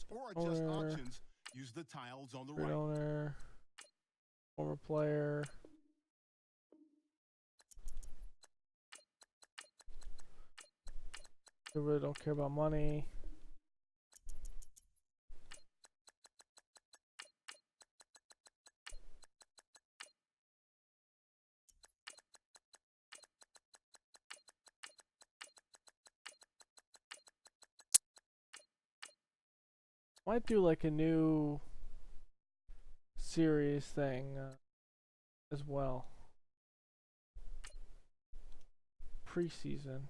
fields or adjust options, use the tiles on the right. Owner, former player. They really don't care about money. Might do like a new series thing as well. Preseason.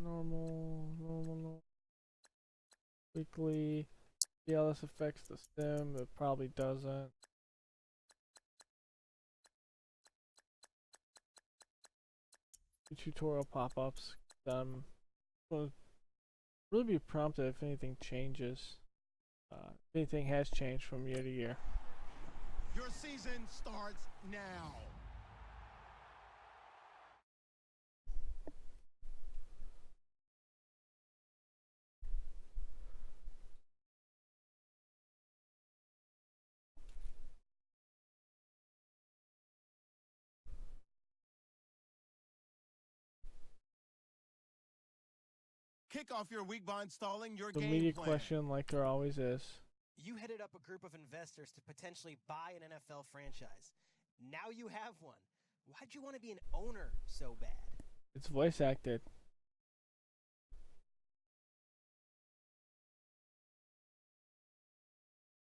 Normal. Weekly. Yeah, this affects the sim. It probably doesn't. Tutorial pop-ups. Will really be prompted if anything changes. If anything has changed from year to year. Your season starts now. Kick off your week by installing your The game media plan. question, like there always is. You headed up a group of investors to potentially buy an NFL franchise. Now you have one. Why'd you want to be an owner so bad? It's voice acted.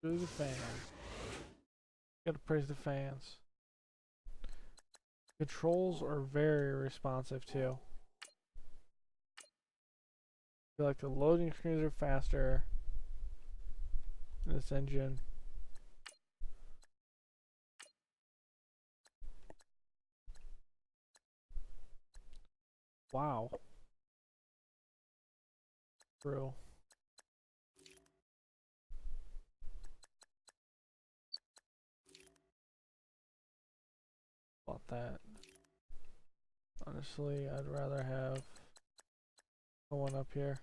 To the fans. Gotta praise the fans. Controls are very responsive too. I feel like the loading screens are faster in this engine. Wow. True. About that. Honestly, I'd rather have one up here.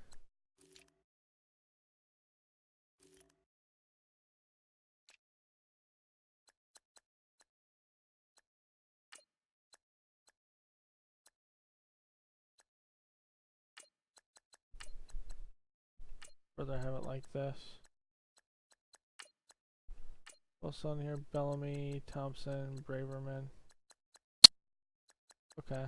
Rather have it like this. Also on here, Bellamy, Thompson, Braverman. Okay.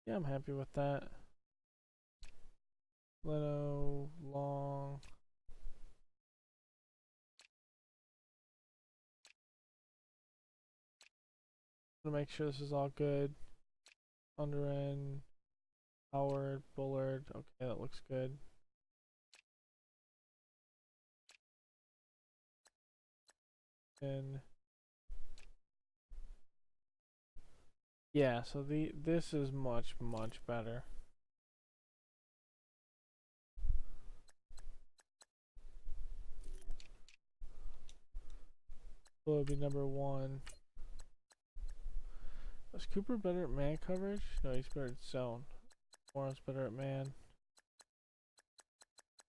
Yeah, I'm happy with that. Leno, Long. To make sure this is all good. Underend, Howard, Bullard. Okay, that looks good. And yeah, so this is much better. So it'll be number 1. Is Cooper better at man coverage? No, he's better at zone. Warren's better at man.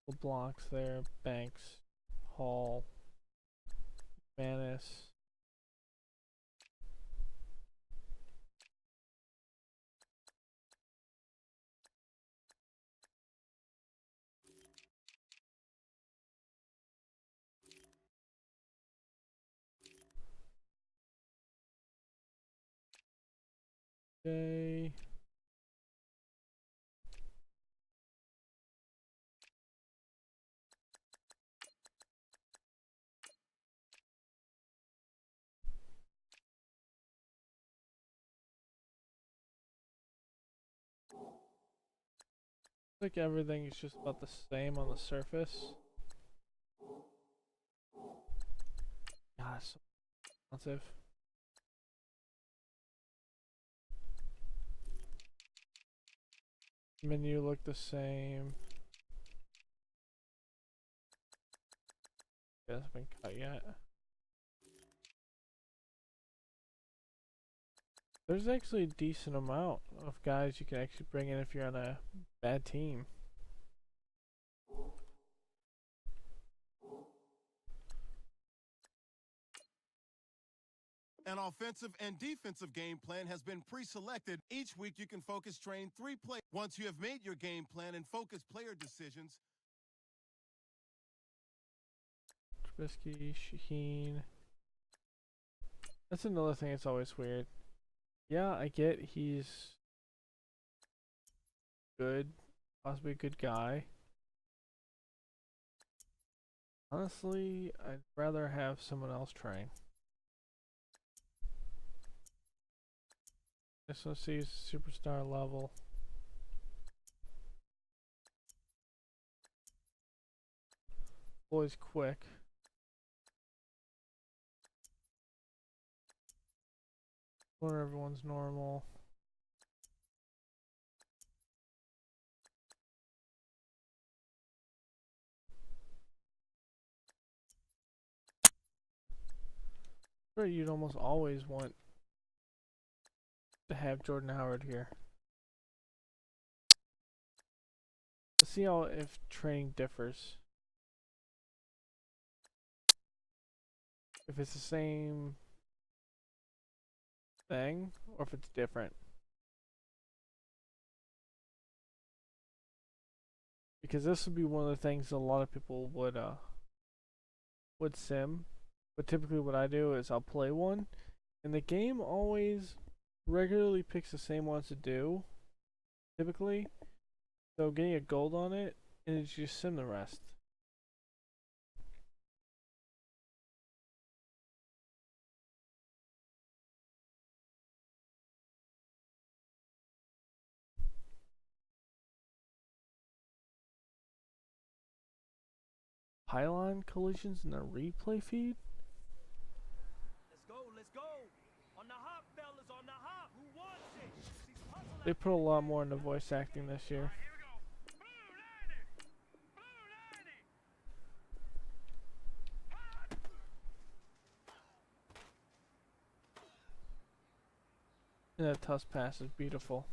The blocks there. Banks, Hall, Manis. Okay. Like everything is just about the same on the surface. God, so expensive. Menu look the same. It hasn't been cut yet. There's actually a decent amount of guys you can actually bring in if you're on a bad team. An offensive and defensive game plan has been pre-selected. Each week you can focus train 3 players. Once you have made your game plan and focus player decisions. Trubisky, Shaheen. That's another thing that's always weird. Yeah, I get he's good, possibly a good guy. Honestly, I'd rather have someone else train. This one sees superstar level. Boy's quick. Where everyone's normal. Sure, you'd almost always want to have Jordan Howard here. Let's see how if training differs. If it's the same thing or if it's different. Because this would be one of the things a lot of people would sim. But typically what I do is I'll play one and the game always regularly picks the same ones to do. Typically. So getting a gold on it and it's just sim the rest. Pylon collisions in the replay feed? Let's go. On the hop, fellas, on the hop. Who wants it? They put a lot more into voice acting this year. And that toss pass is beautiful.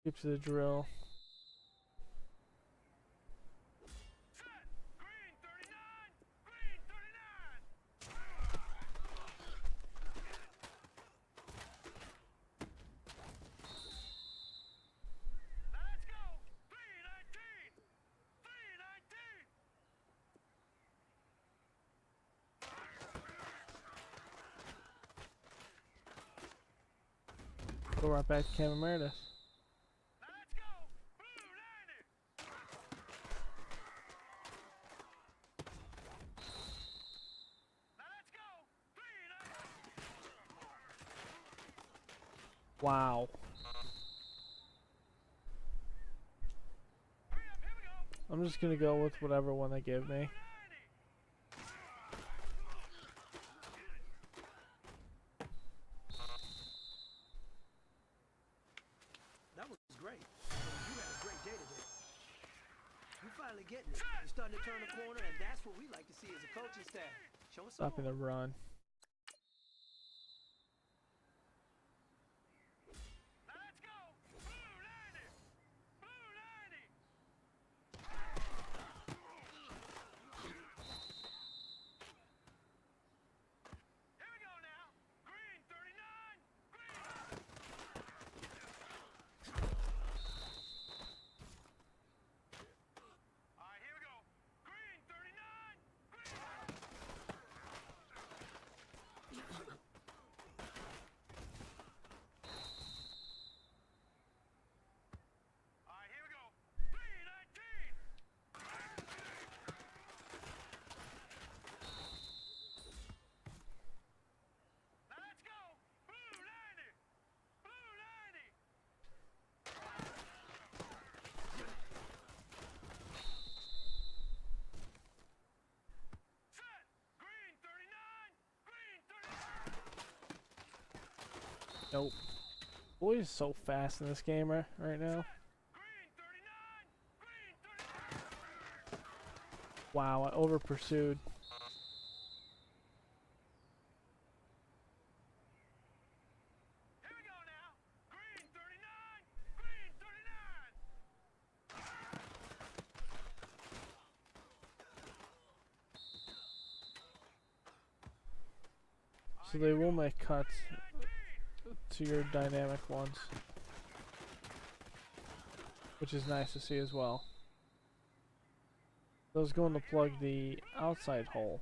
Keep to the drill. Go right back to Cam Meredith. Wow. I'm just gonna go with whatever one they give me. That was great. You had a great day today. You're finally getting it. You're starting to turn the corner, and that's what we like to see as a coaching staff. Show us some Stopping the run. Nope. Boy is so fast in this game right now. Wow, I over pursued. So they will make cuts to your dynamic ones, which is nice to see as well. I was going to plug the outside hole,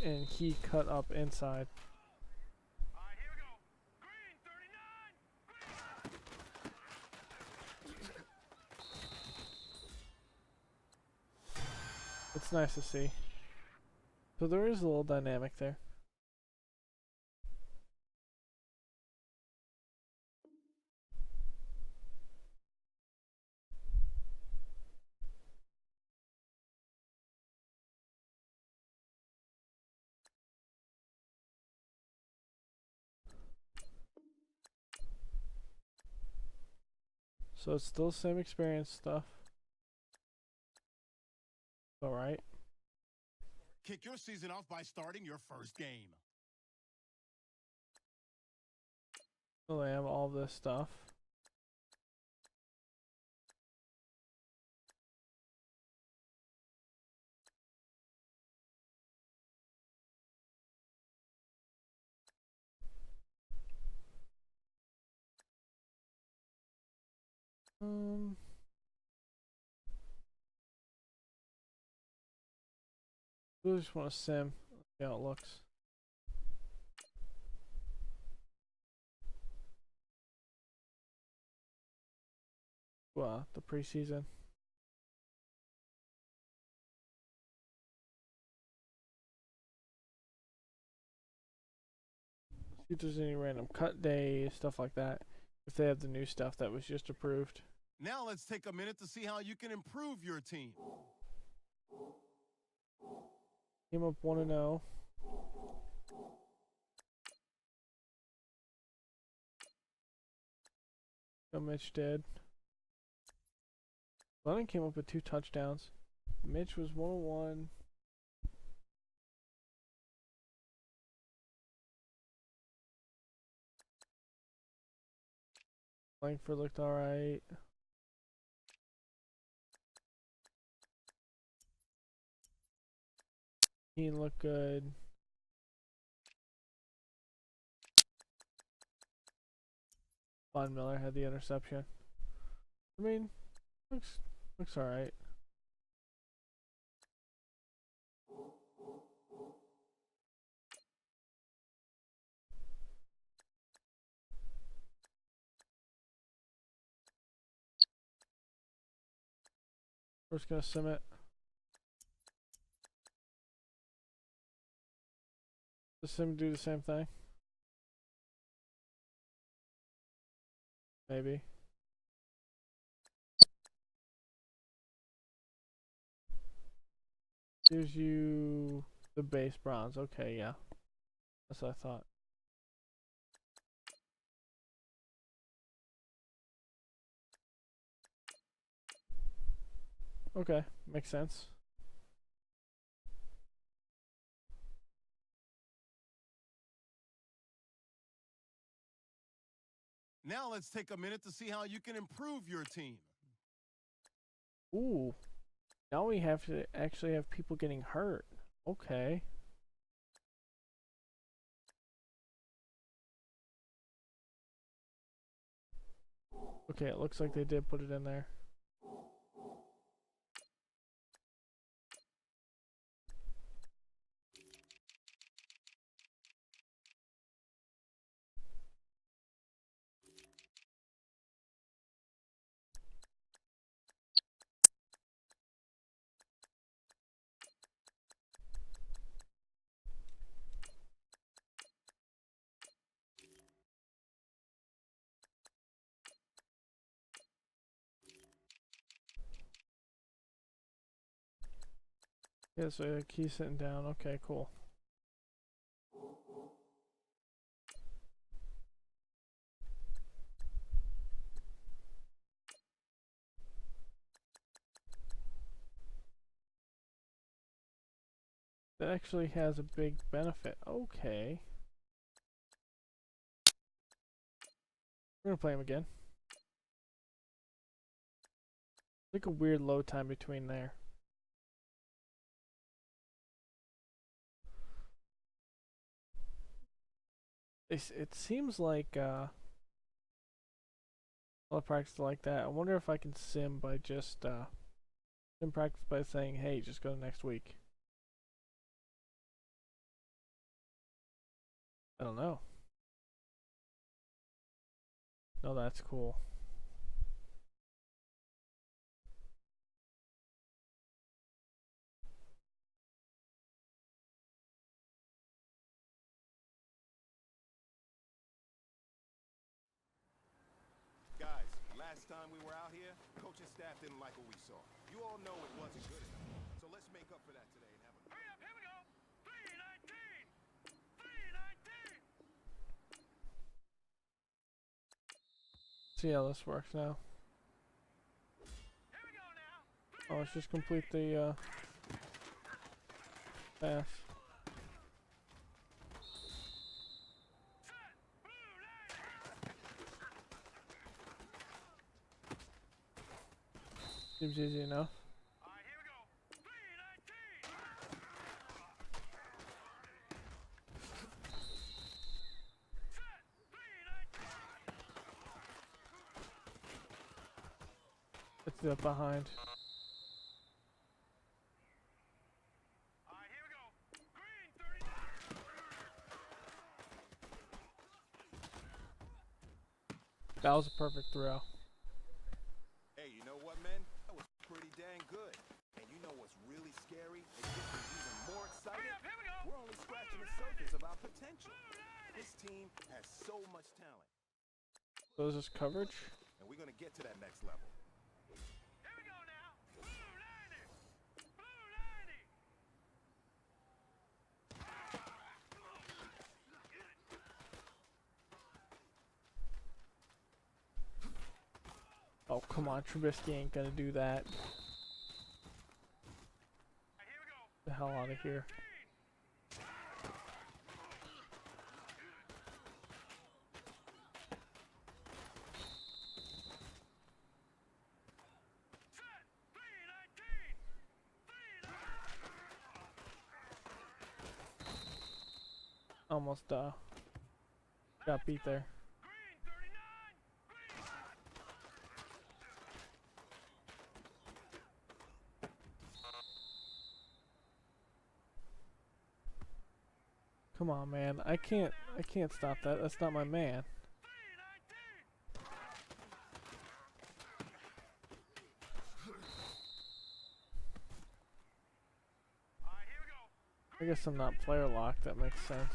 and he cut up inside. It's nice to see. So there is a little dynamic there. So it's still the same experience stuff. Alright. Kick your season off by starting your first game. So they have all this stuff. I just want to sim, see how it looks. Wow, the preseason. See if there's any random cut days, stuff like that. If they have the new stuff that was just approved. Now let's take a minute to see how you can improve your team. Came up 1-0. So Mitch did. Lennon came up with 2 touchdowns. Mitch was 1-1. Langford looked alright. Keen looked good. Von Miller had the interception. I mean, looks alright. We're just gonna sim it. The sim do the same thing. Maybe. Gives you the base bronze. Okay, yeah. That's what I thought. Okay, makes sense. Now let's take a minute to see how you can improve your team. Ooh. Now we have to actually have people getting hurt. Okay. Okay, it looks like they did put it in there. Yeah, so he's sitting down. Okay, cool. That actually has a big benefit. Okay. We're gonna play him again. Like a weird load time between there. It seems like a lot of practice like that. I wonder if I can sim by just sim practice by saying, hey, just go to next week. I don't know. No, that's cool. Guys, last time we were out here, coaching staff didn't like what we saw. You all know it wasn't good enough. So let's make up for that today and have a... Hurry up, here we go. 319. 319. See how this works now. Here we go now. Oh, let's just complete the pass. Seems easy enough. All right, here we go. 319. Let's do it behind. All right, here we go. Green 39. That was a perfect throw. Hey, you know what, man? That was pretty dang good. And you know what's really scary? It gets me even more excited. Hurry up, here we go. We're only scratching the surface of our potential. This team has so much talent. So is this coverage? And we're going to get to that next level. Here we go now. Blue 90. Blue 90. Oh, come on. Trubisky ain't gonna do that. All right, here we go. The hell out of here. 19. Set. 319. 319. Almost got beat there. Green 39. Green. Come on, man. I can't stop that. That's not my man. 319. All right, here we go. I guess I'm not player locked. That makes sense.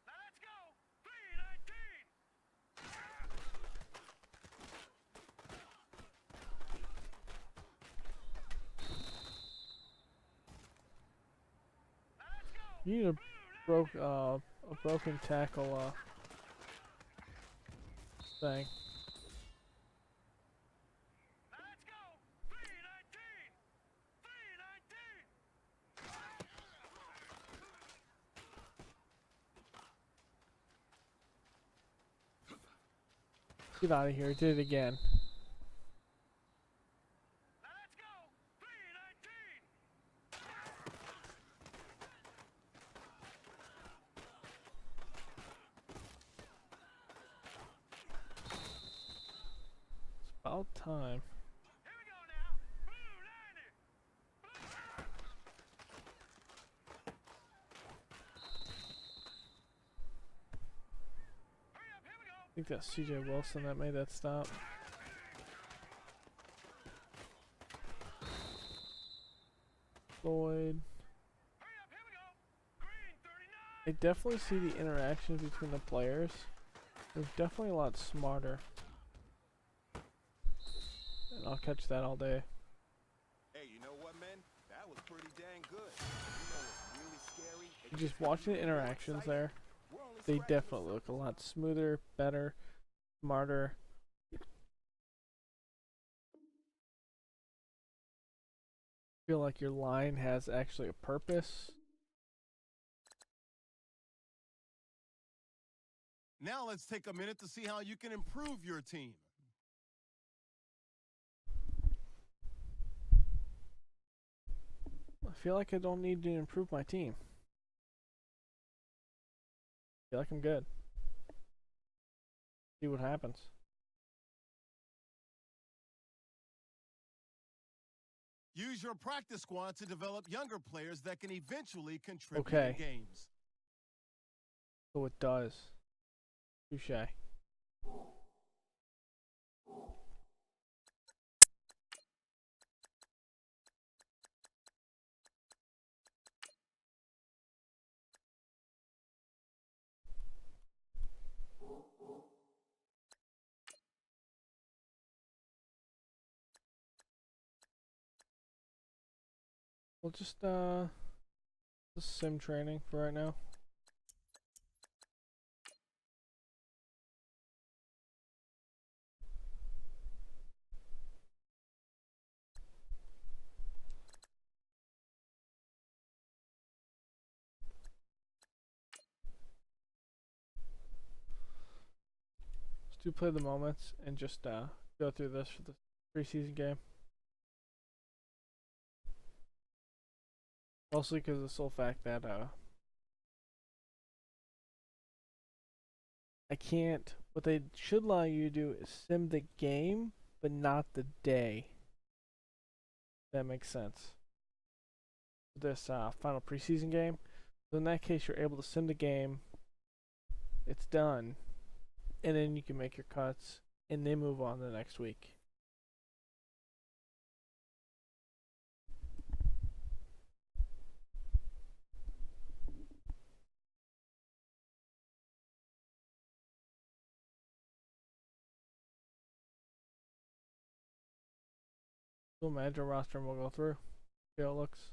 Now let's go. 319. Now let's go. You need a broken tackle thing. Now let's go. 319. 319. Get out of here. Did it again. Now let's go. 319. It's about time. Here we go now. Blue 90. Hurry up, here we go. I think that's CJ Wilson that made that stop. Floyd. Hurry up, here we go. Green 39. I definitely see the interactions between the players. They're definitely a lot smarter. And I'll catch that all day. Hey, you know what, man? That was pretty dang good. You know what's really scary? It Just gets me watching the even more interactions excited. there, We're only they scratching the definitely look a lot smoother, better, smarter. feel like your line has actually a purpose. Now let's take a minute to see how you can improve your team. I feel like I don't need to improve my team. I feel like I'm good. See what happens. Use your practice squad to develop younger players that can eventually contribute Okay. in games. So it does. Touché. We'll just sim training for right now. Let's do play the moments and just go through this for the preseason game. Mostly because of the sole fact that I can't. What they should allow you to do is sim the game, but not the day. That makes sense. This final preseason game. So in that case, you're able to sim the game. It's done, and then you can make your cuts, and then move on to the next week. We'll manage our roster and we'll go through. See how it looks.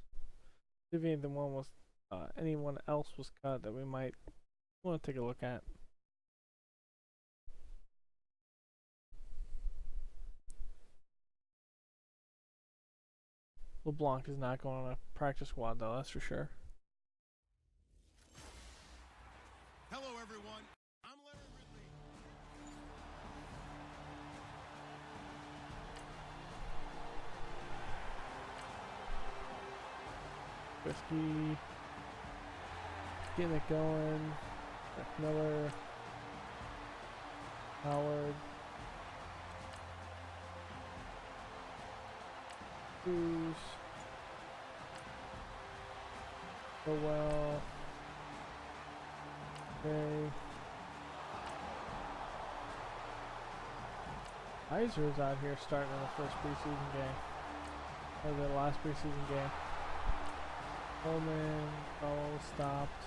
See if anyone else was cut that we might want to take a look at. LeBlanc is not going on a practice squad though, that's for sure. Hello, everyone. I'm Larry Ridley. Whiskey. Getting it going. Jack Miller. Howard. Cruz. Well. Okay. Heiser is out here starting in the first preseason game. Or the last preseason game. Coleman, Fellow stopped.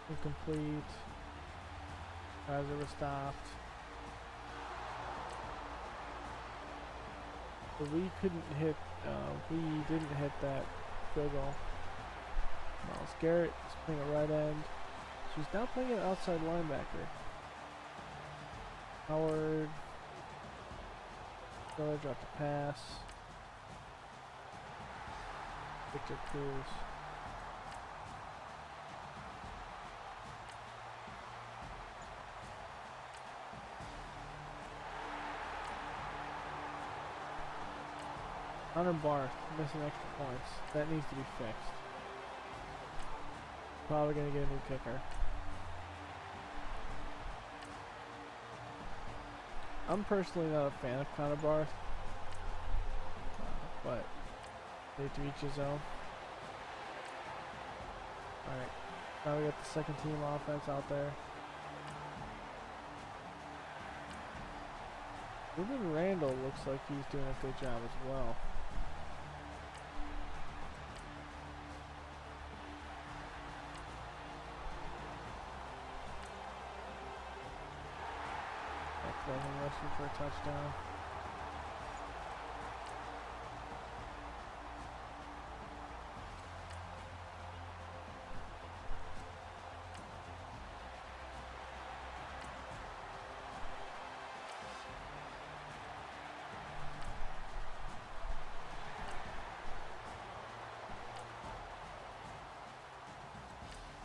Incomplete. Heiser was stopped. But we didn't hit that field goal. Miles Garrett is playing a right end. She's now playing an outside linebacker. Howard. Miller dropped a pass. Victor Cruz. Hunter Barth missing extra points. That needs to be fixed. Probably gonna get a new kicker. I'm personally not a fan of Connor Barth, but to each his own. Alright, now we got the second team offense out there. Ruben Randall looks like he's doing a good job as well. Rushing for a touchdown.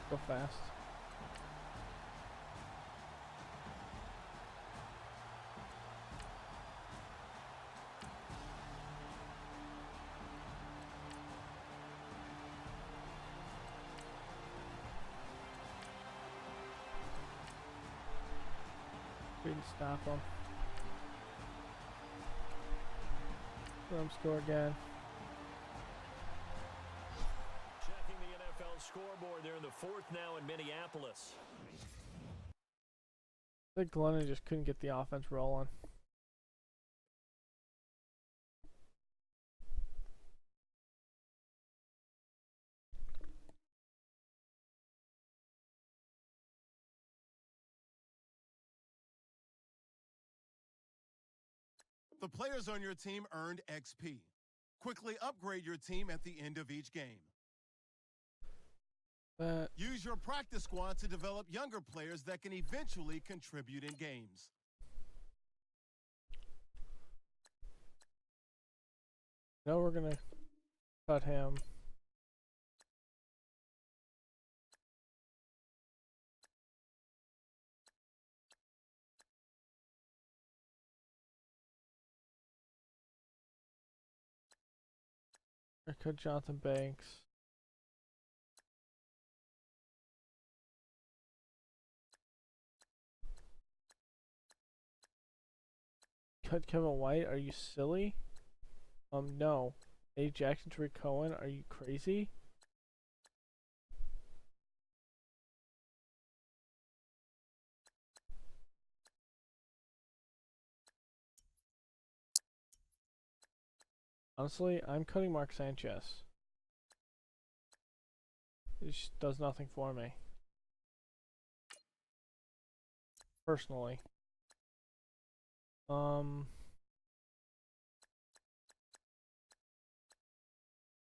Go fast. Couldn't stop him. Let him score again. Checking the NFL scoreboard there in the fourth now in Minneapolis. I think Glennon just couldn't get the offense rolling. The players on your team earned XP. Quickly upgrade your team at the end of each game. Use your practice squad to develop younger players that can eventually contribute in games. Now we're gonna cut him. I cut Jonathan Banks. Cut Kevin White? Are you silly? No. A. Jackson, Tariq Cohen? Are you crazy? Honestly, I'm cutting Mark Sanchez. It just does nothing for me. Personally.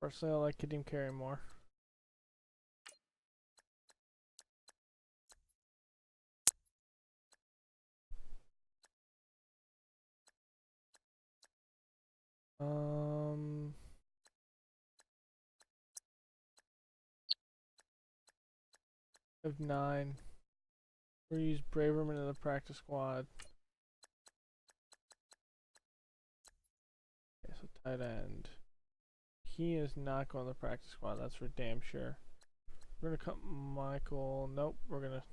Personally, I like Kadeem Carey more. Of 9. We'll use Braverman in the practice squad. Okay, so tight end. He is not going to the practice squad, that's for damn sure. We're gonna cut Michael. Nope, we're gonna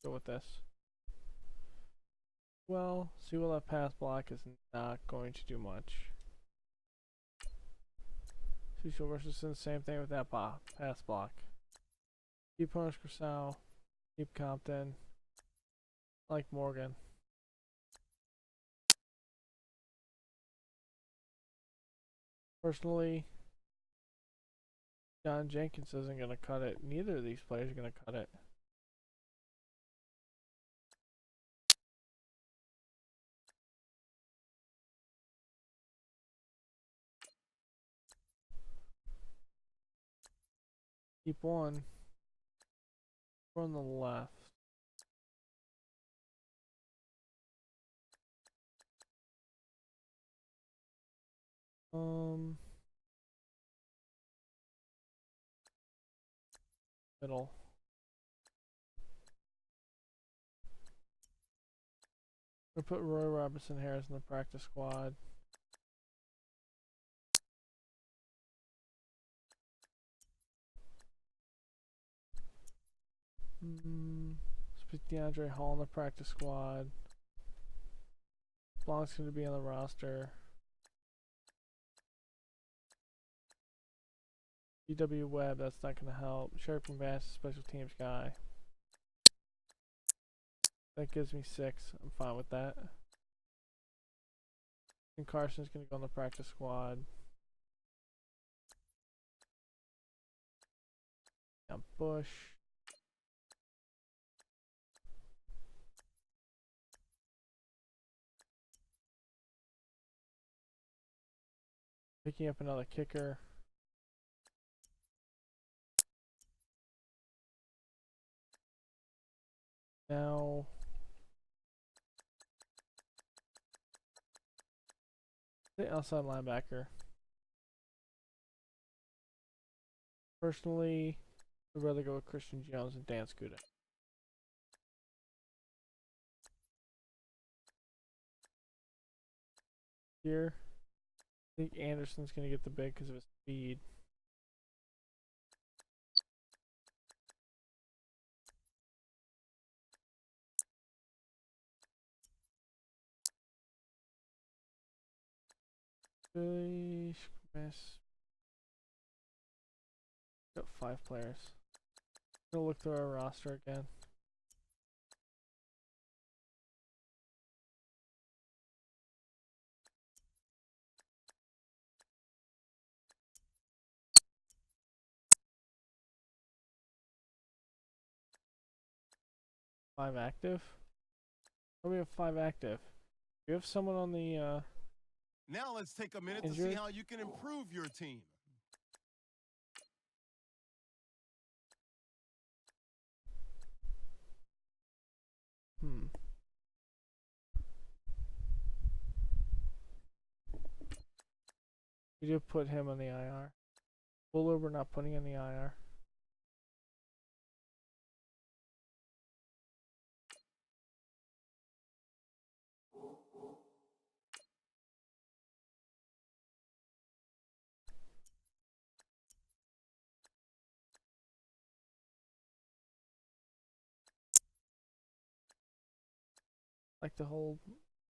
go with this. Well, see, well, that pass block is not going to do much. Cecil Richardson, same thing with that pass block. Keep Punish Crasau. Keep Compton. Like Morgan. Personally, John Jenkins isn't going to cut it. Neither of these players are going to cut it. Keep one. We're on the left. Middle. We'll put Roy Robertson Harris in the practice squad. Let's put DeAndre Hall in the practice squad. Blanc's going to be on the roster. EW Webb, that's not going to help. Sherry Bass, special teams guy. That gives me 6. I'm fine with that. And Carson's going to go on the practice squad. Now Bush. Picking up another kicker. Now the outside linebacker. Personally, I'd rather go with Christian Jones and Dan Scuda. Here, I think Anderson's going to get the big because of his speed. Really miss. Got 5 players. Gonna look through our roster again. Five active? Oh, we have 5 active. Do you have someone on the Now let's take a minute injured? to see how you can improve your team. We did put him on the IR. Fuller, we're not putting in the IR. Like to hold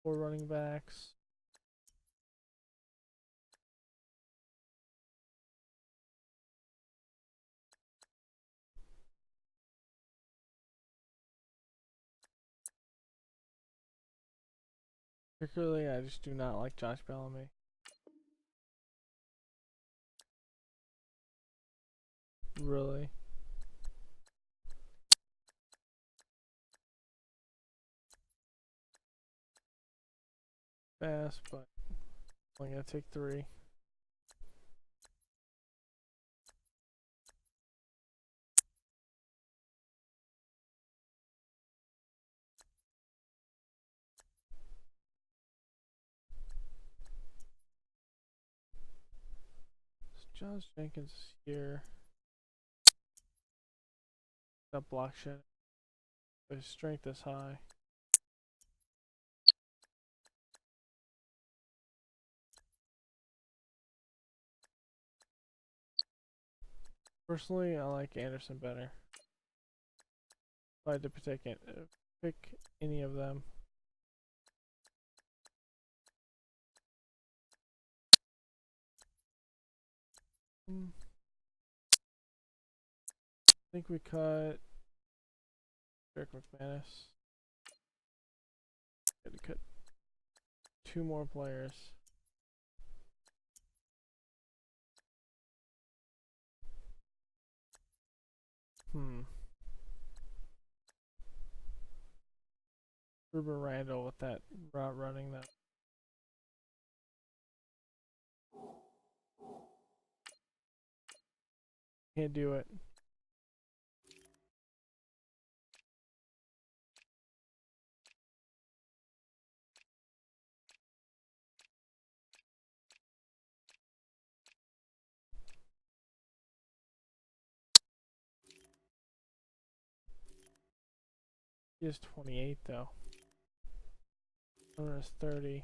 4 running backs. Particularly, I just do not like Josh Bellamy. Really? Fast, but I'm gonna take 3. So Josh Jenkins is here. That block shit. His strength is high. Personally, I like Anderson better. If I had to pick any of them. I think we cut Derek McManus. Had to cut 2 more players. Ruben Randall with that route running that. Can't do it. He is 28 though. Owner is 30.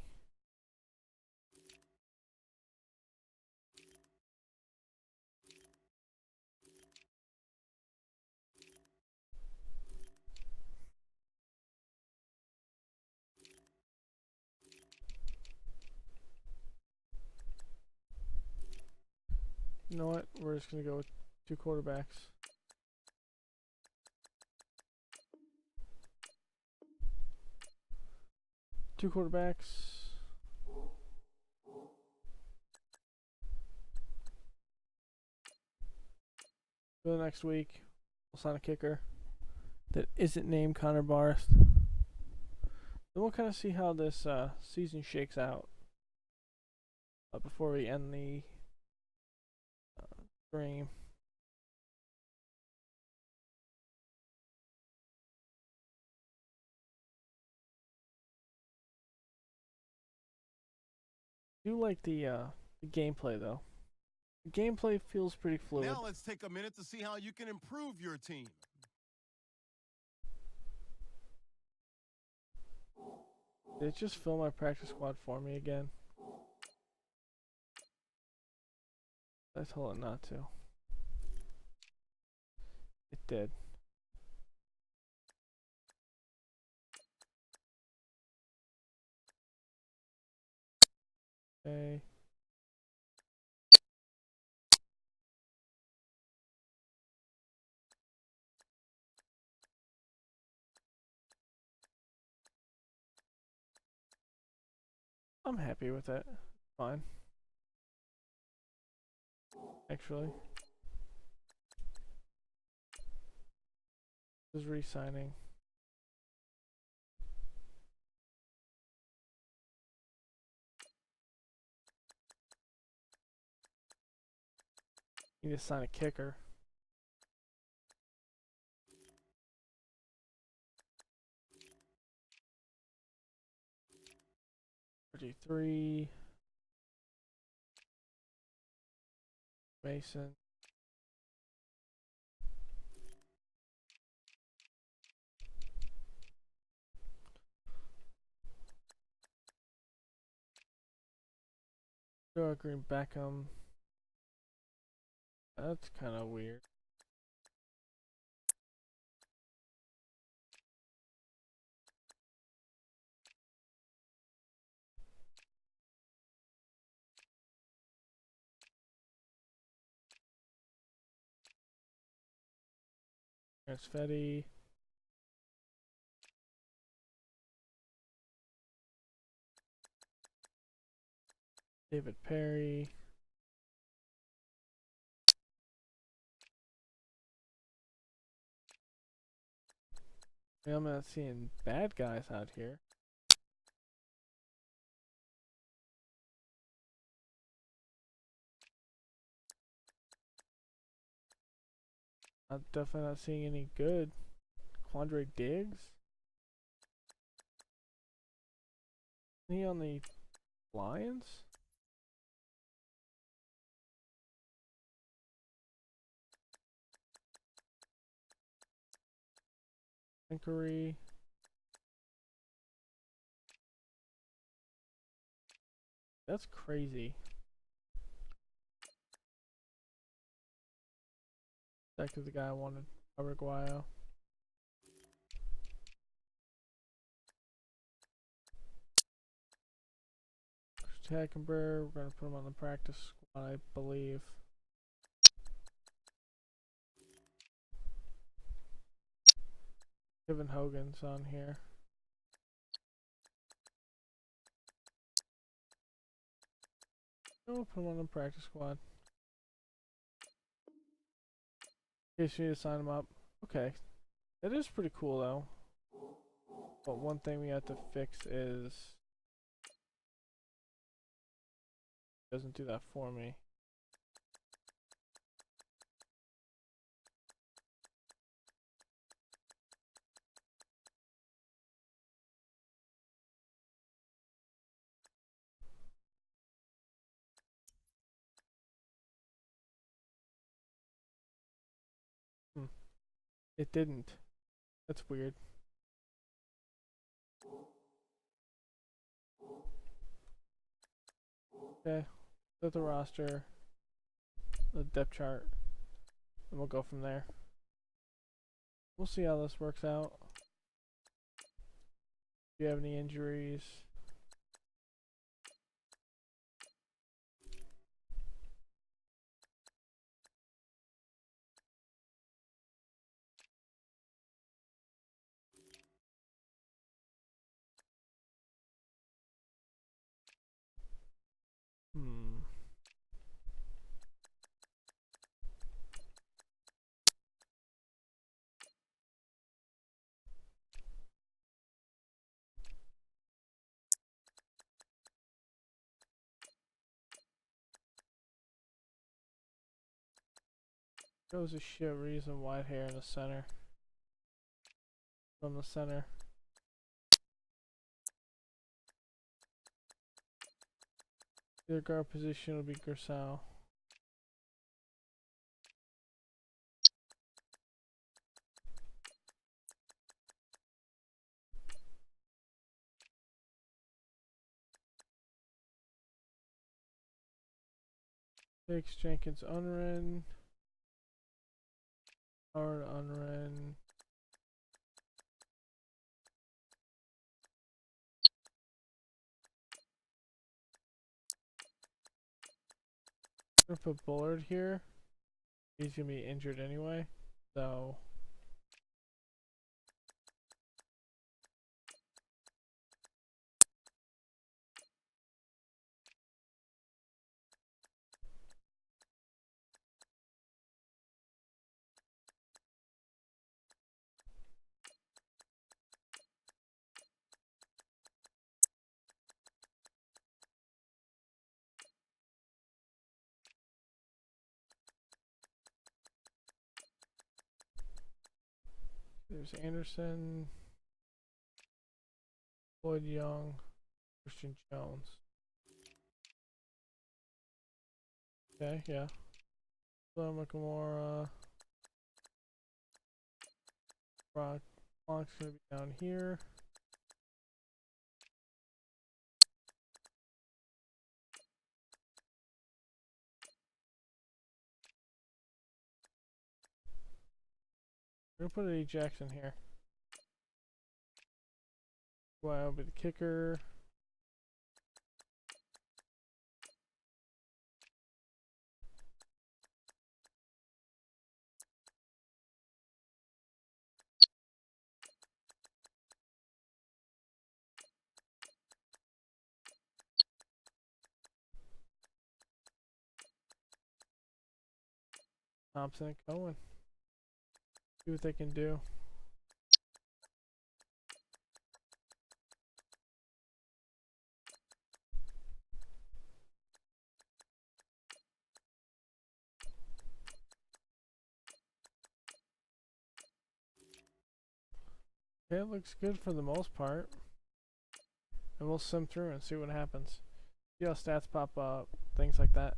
You know what? We're just gonna go with 2 quarterbacks. Two quarterbacks. For the next week, we'll sign a kicker that isn't named Connor Barth. Then we'll kind of see how this season shakes out before we end the stream. I do like the gameplay though. The gameplay feels pretty fluid. Now let's take a minute to see how you can improve your team. Did it just fill my practice squad for me again? I told it not to. It did. Okay. I'm happy with it. Fine. Actually. Just re-signing. Need to sign a kicker. $33. Mason. Green Beckham. That's kind of weird. There's Fetty. David Perry. I'm not seeing bad guys out here. I'm definitely not seeing any good. Quandre Diggs? Is he on the Lions? Inquiry. That's crazy. Exactly the guy I wanted. Uruguayo. Hackenberg, we're gonna put him on the practice squad, I believe. Kevin Hogan's on here. We'll put him on the practice squad. In case you need to sign him up. Okay. That is pretty cool though. But one thing we have to fix is it doesn't do that for me. It didn't. That's weird. Okay. Set the roster. The depth chart. And we'll go from there. We'll see how this works out. Do you have any injuries? Shows a shit reason white hair in the center. From the center. The guard position will be Gersau. Takes Jenkins unrun. Howard unrun. I'm gonna put Bullard here. He's gonna be injured anyway, so there's Anderson, Floyd Young, Christian Jones. Okay, yeah. So Nakamura, Brock's gonna be down here. We're gonna put Eddie Jackson here. Why I'll be the kicker. Thompson and Cohen. See what they can do. Okay, it looks good for the most part. And we'll sim through and see what happens. See how stats pop up, things like that.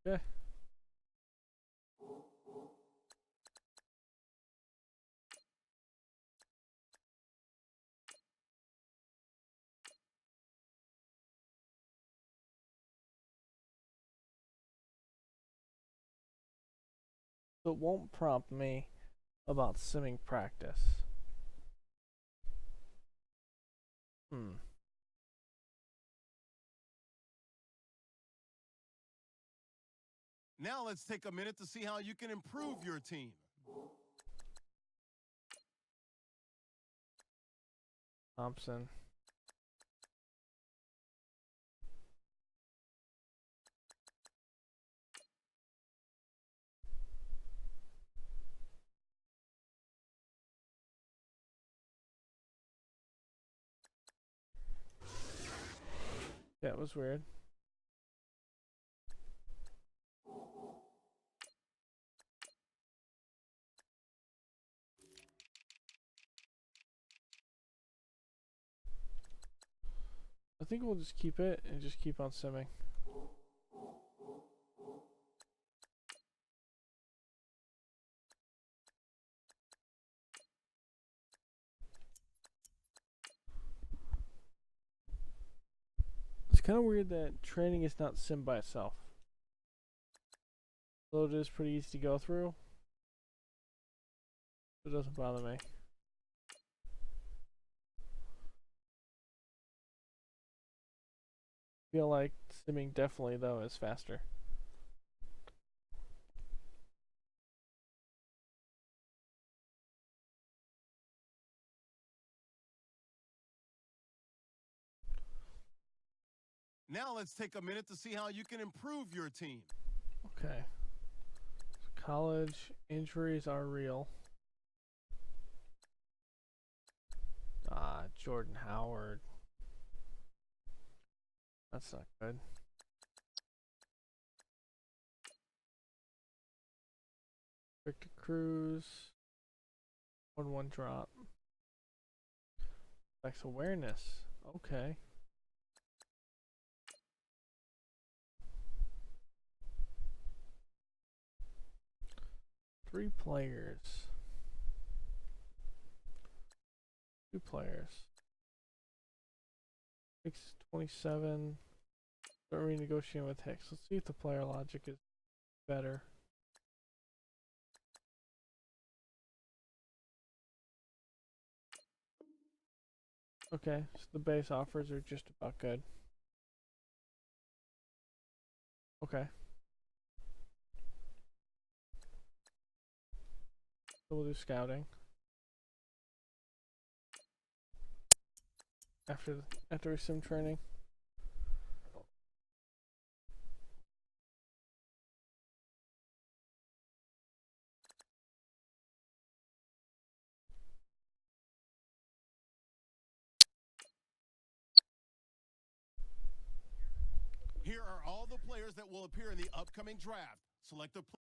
Okay. So it won't prompt me about simming practice. Now let's take a minute to see how you can improve your team. Thompson. That was weird. I think we'll just keep it and just keep on simming. It's kind of weird that training is not sim by itself. Though it is pretty easy to go through. It doesn't bother me. I feel like simming definitely though is faster. Now let's take a minute to see how you can improve your team. Okay. So college injuries are real. Jordan Howard. That's not good. Victor Cruz. 1-1 drop. Flex awareness. Okay. Three players. Two players. 627. Start renegotiating with Hicks. Let's see if the player logic is better. Okay, so the base offers are just about good. Okay. So we'll do scouting. After sim training. Here are all the players that will appear in the upcoming draft.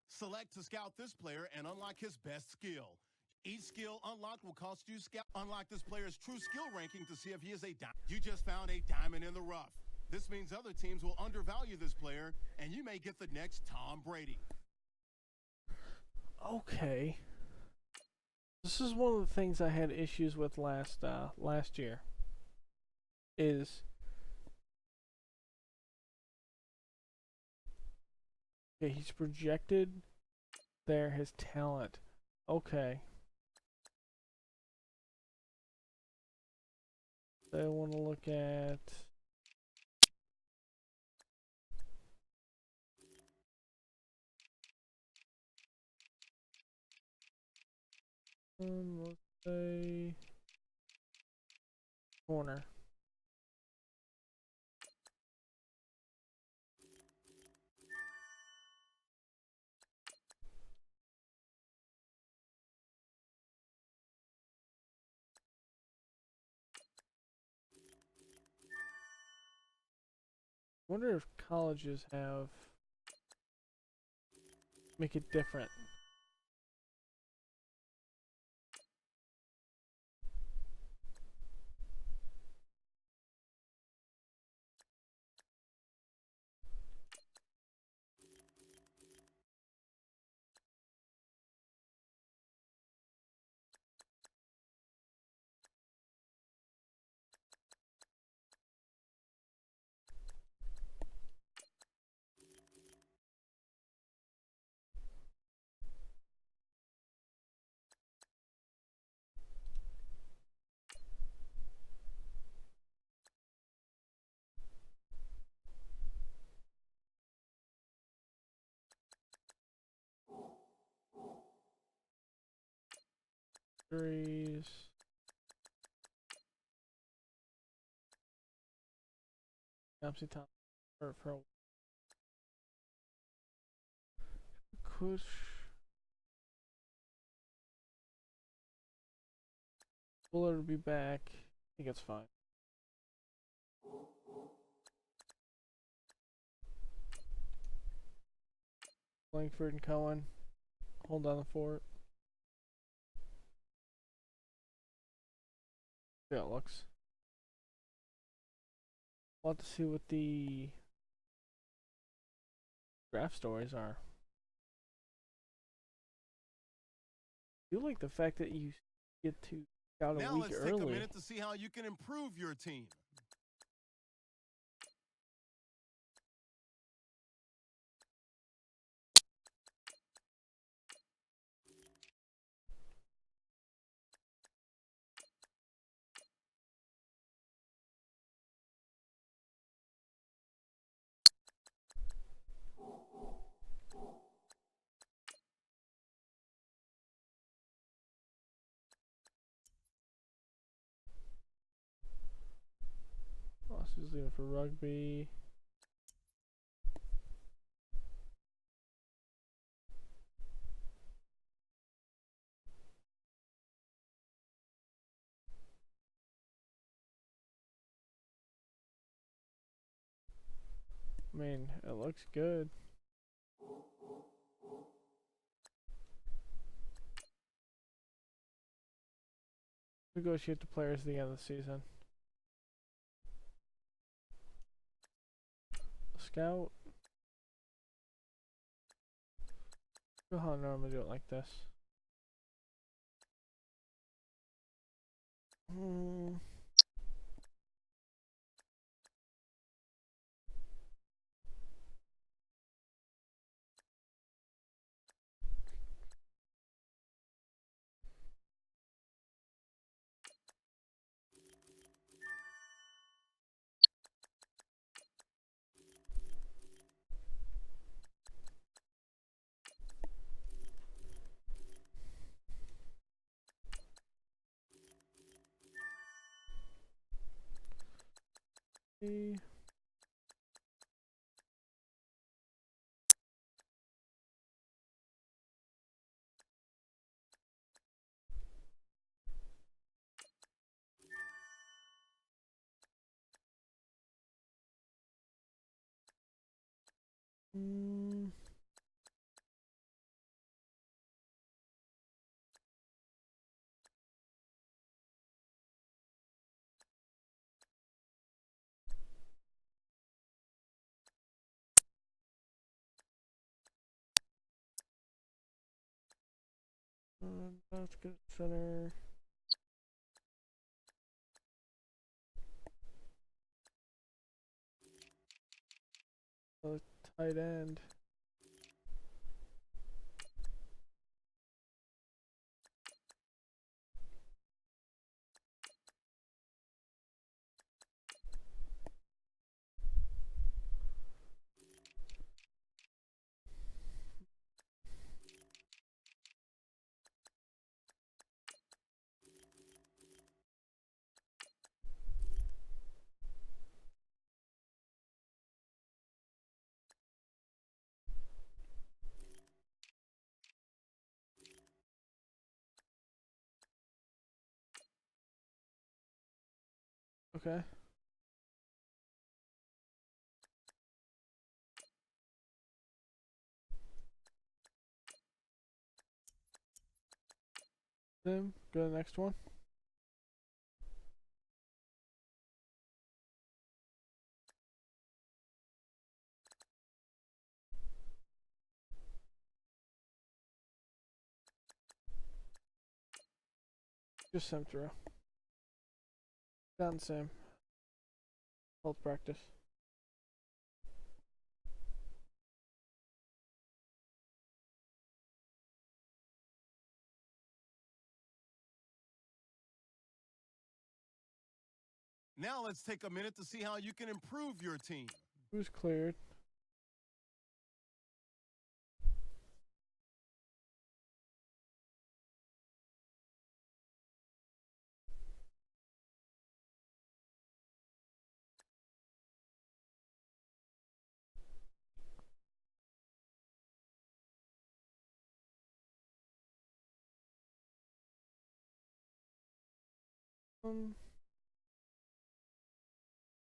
Select to scout this player and unlock his best skill. Each skill unlocked will cost you unlock this player's true skill ranking to see if he is a diamond. You just found a diamond in the rough. This means other teams will undervalue this player, and you may get the next Tom Brady. Okay. This is one of the things I had issues with last year. Is okay, he's projected there his talent. Okay. I want to look at let's say corner. Wonder if colleges make it different. Threes. Absolutely top for push. Fuller to be back. I think it's fine. Langford and Cohen. Hold down the fort. See how it looks. We'll have to see what the draft stories are. I feel like the fact that you get to scout a week Now let's early. take a minute to see how you can improve your team. Ross is leaving for rugby. I mean, it looks good. Negotiate the players at the end of the season. Scout. Go how I normally do it like this. see. Let's get center. Tight end. Okay. Then go to the next one. Just sim through. Down sim. Health practice. Now let's take a minute to see how you can improve your team. Who's cleared?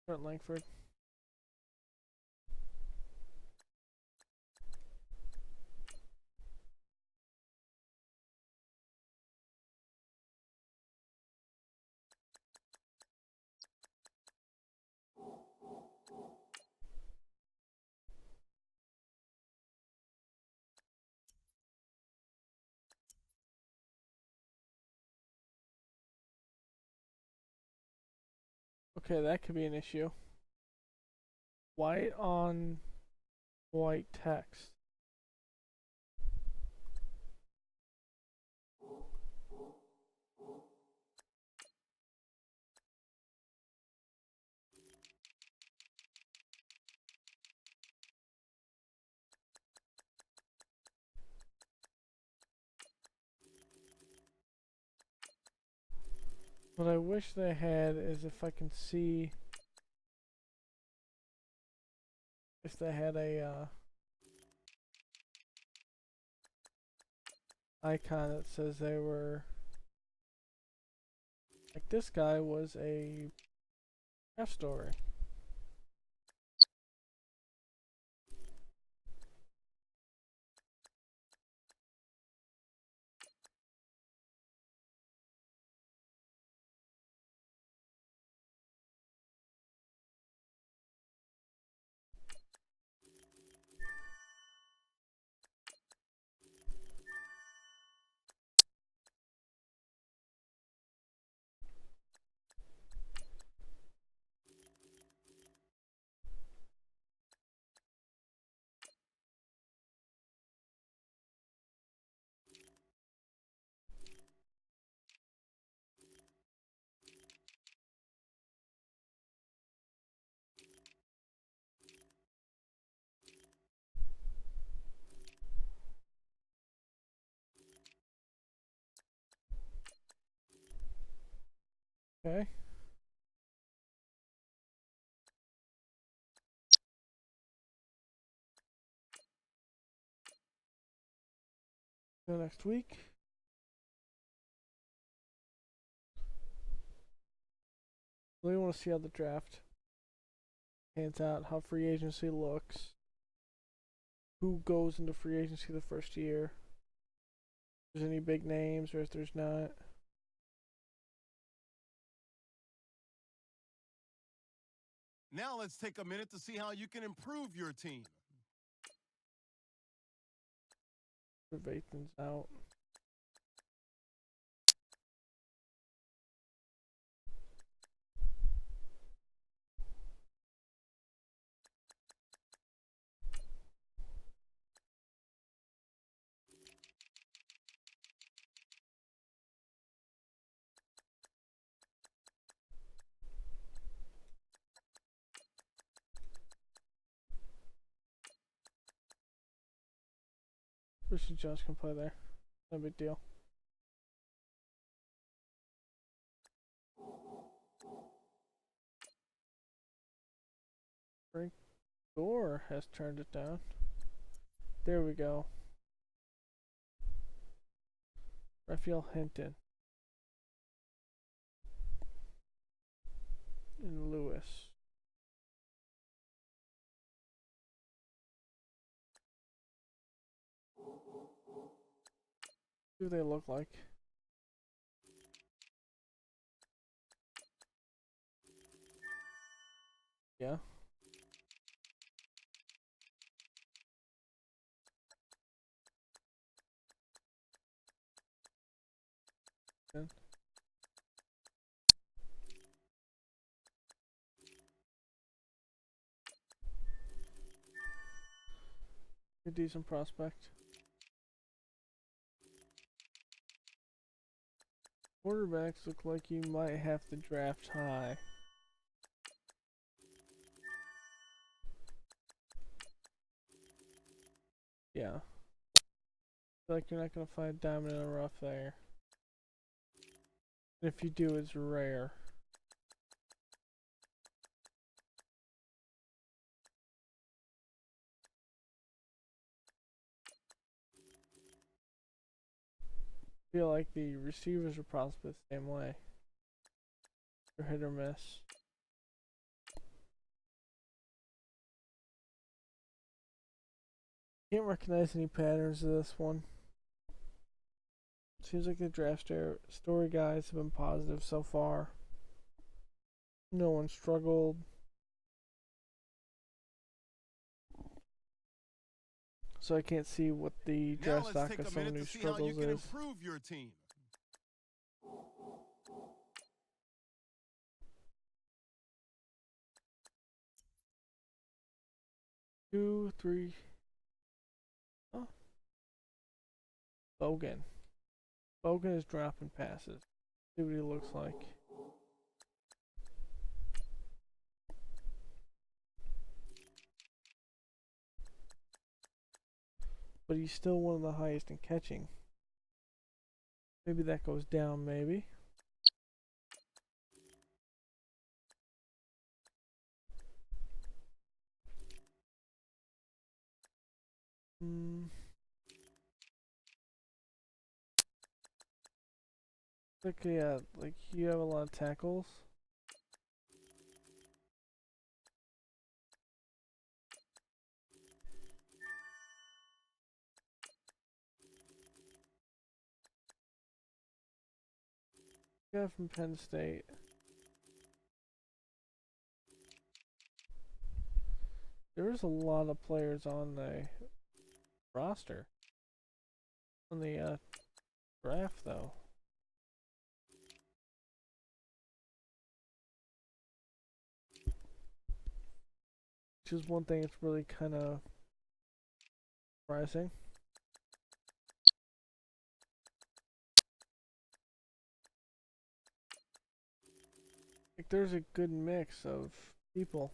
Trent Langford. Okay, that could be an issue. White on white text. What I wish they had is if I can see if they had a icon that says they were like this guy was a F story. Okay. next week. Really want to see how the draft pans out, how free agency looks, who goes into free agency the first year, if there's any big names or if there's not. Now let's take a minute to see how you can improve your team. Vathan's out. Christian Jones can play there. No big deal. Frank Gore has turned it down. There we go. Raphael Hinton. And Lewis. See what they look like. Yeah. Good. A decent prospect. Quarterbacks look like you might have to draft high. Yeah. I feel like you're not gonna find a diamond in the rough there. And if you do, it's rare. I feel like the receivers are possibly the same way. They're hit or miss. Can't recognize any patterns of this one. Seems like the draft story guys have been positive so far. No one struggled. So I can't see what the draft stock of someone who struggles is. Improve your team. Two, three. Oh. Bogan. Bogan is dropping passes. See what he looks like. But he's still one of the highest in catching. Maybe that goes down, maybe. Like, yeah, like you have a lot of tackles. Guy from Penn State. There's a lot of players on the roster. On the draft, though. Which is one thing that's really kind of surprising. Like, there's a good mix of people.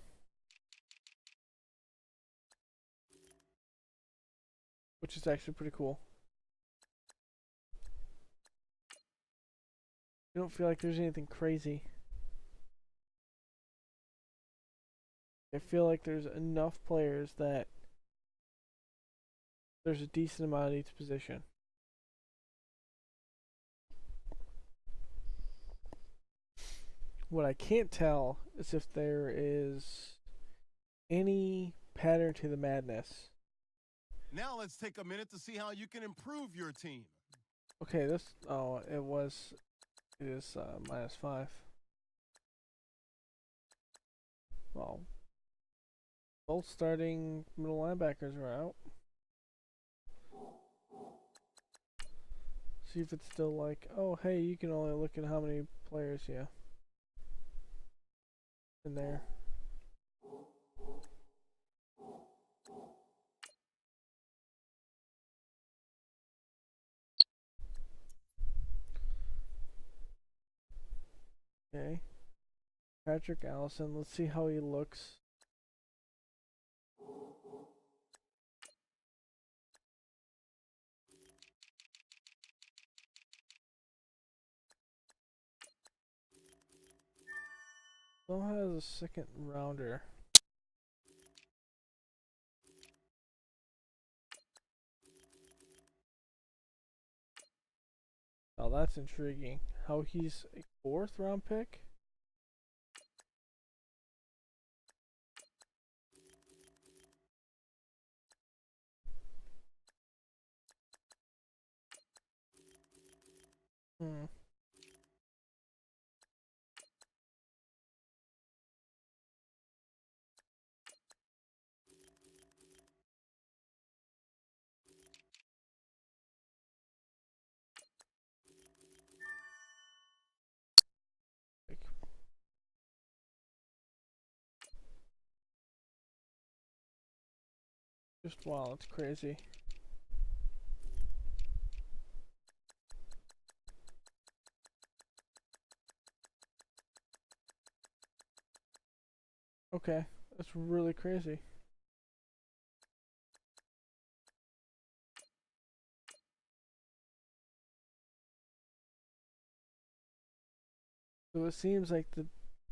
Which is actually pretty cool. I don't feel like there's anything crazy. I feel like there's enough players that there's a decent amount at each position. what I can't tell is if there is any pattern to the madness. Now let's take a minute to see how you can improve your team. Okay, it is -5. Well, both starting middle linebackers are out. See if it's still like, oh hey, you can only look at how many players in there. Okay. Patrick Allison, let's see how he looks. Still has a second rounder. Oh, that's intriguing. How he's a 4th round pick? Hmm. Just wow, it's crazy. Okay, that's really crazy. So it seems like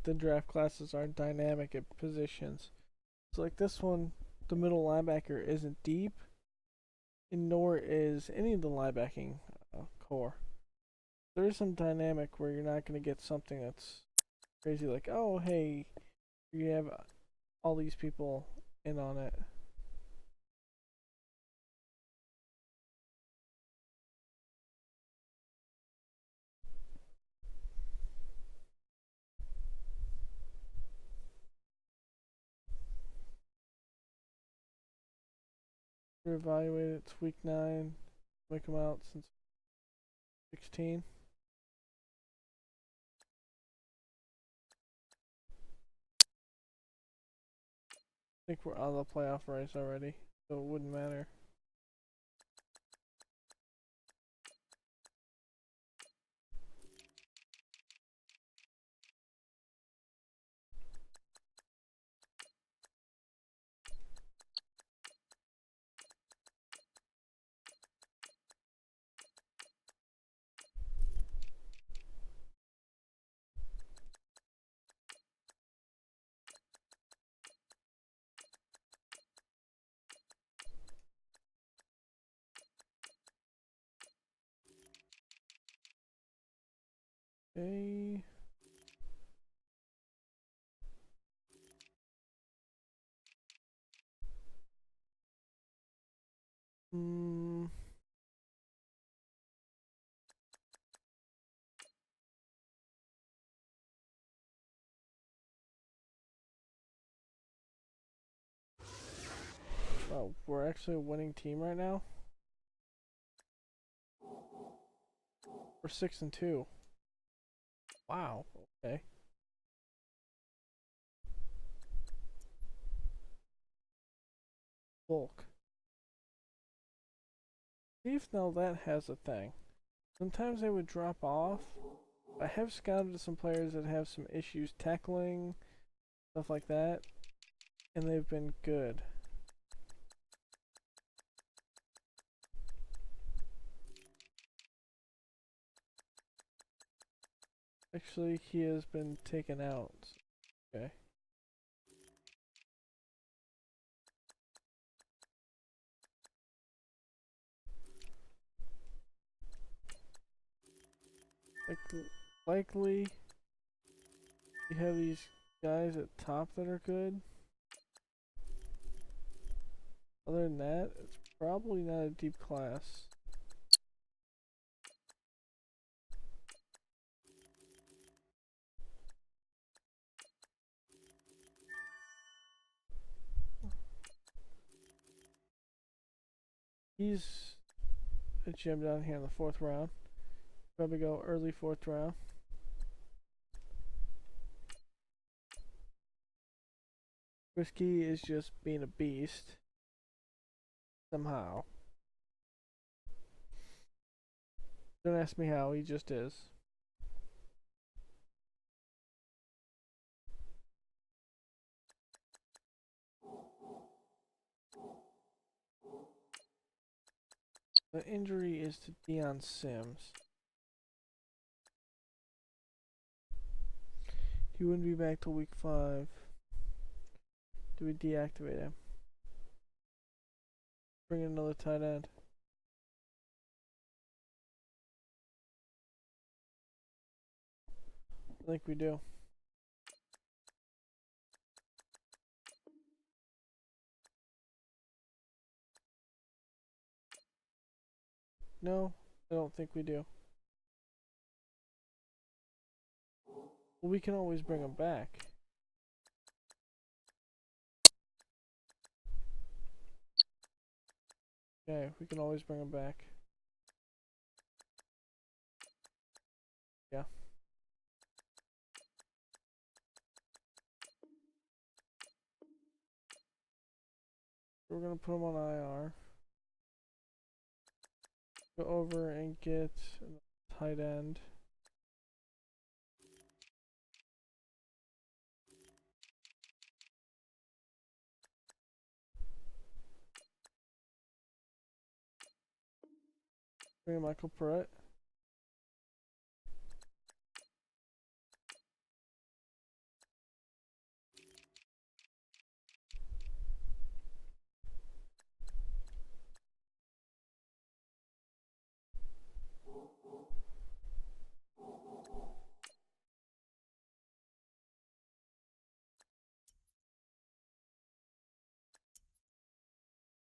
the draft classes are dynamic at positions. So like this one, the middle linebacker isn't deep, and nor is any of the linebacking core. There is some dynamic where you're not going to get something that's crazy like, oh hey, you have all these people in on it. Reevaluate it. It's week 9. Make them out since 16. I think we're on the playoff race already, so it wouldn't matter. Okay. Oh, we're actually a winning team right now. We're 6-2. Wow. Okay. Bulk. See if now that has a thing. Sometimes they would drop off. I have scouted some players that have some issues tackling, stuff like that, and they've been good. Actually, he has been taken out. Okay. Likely. You have these guys at top that are good. Other than that, it's probably not a deep class. He's a gem down here in the 4th round. Probably go early 4th round. Risky is just being a beast. Somehow. Don't ask me how, he just is. The injury is to Deion Sims. He wouldn't be back till week 5. Do we deactivate him? Bring in another tight end. I think we do. No, I don't think we do. Well, we can always bring him back. Okay, we can always bring him back. Yeah. We're gonna put him on IR. Go over and get a tight end. Bring in Michael Perrett.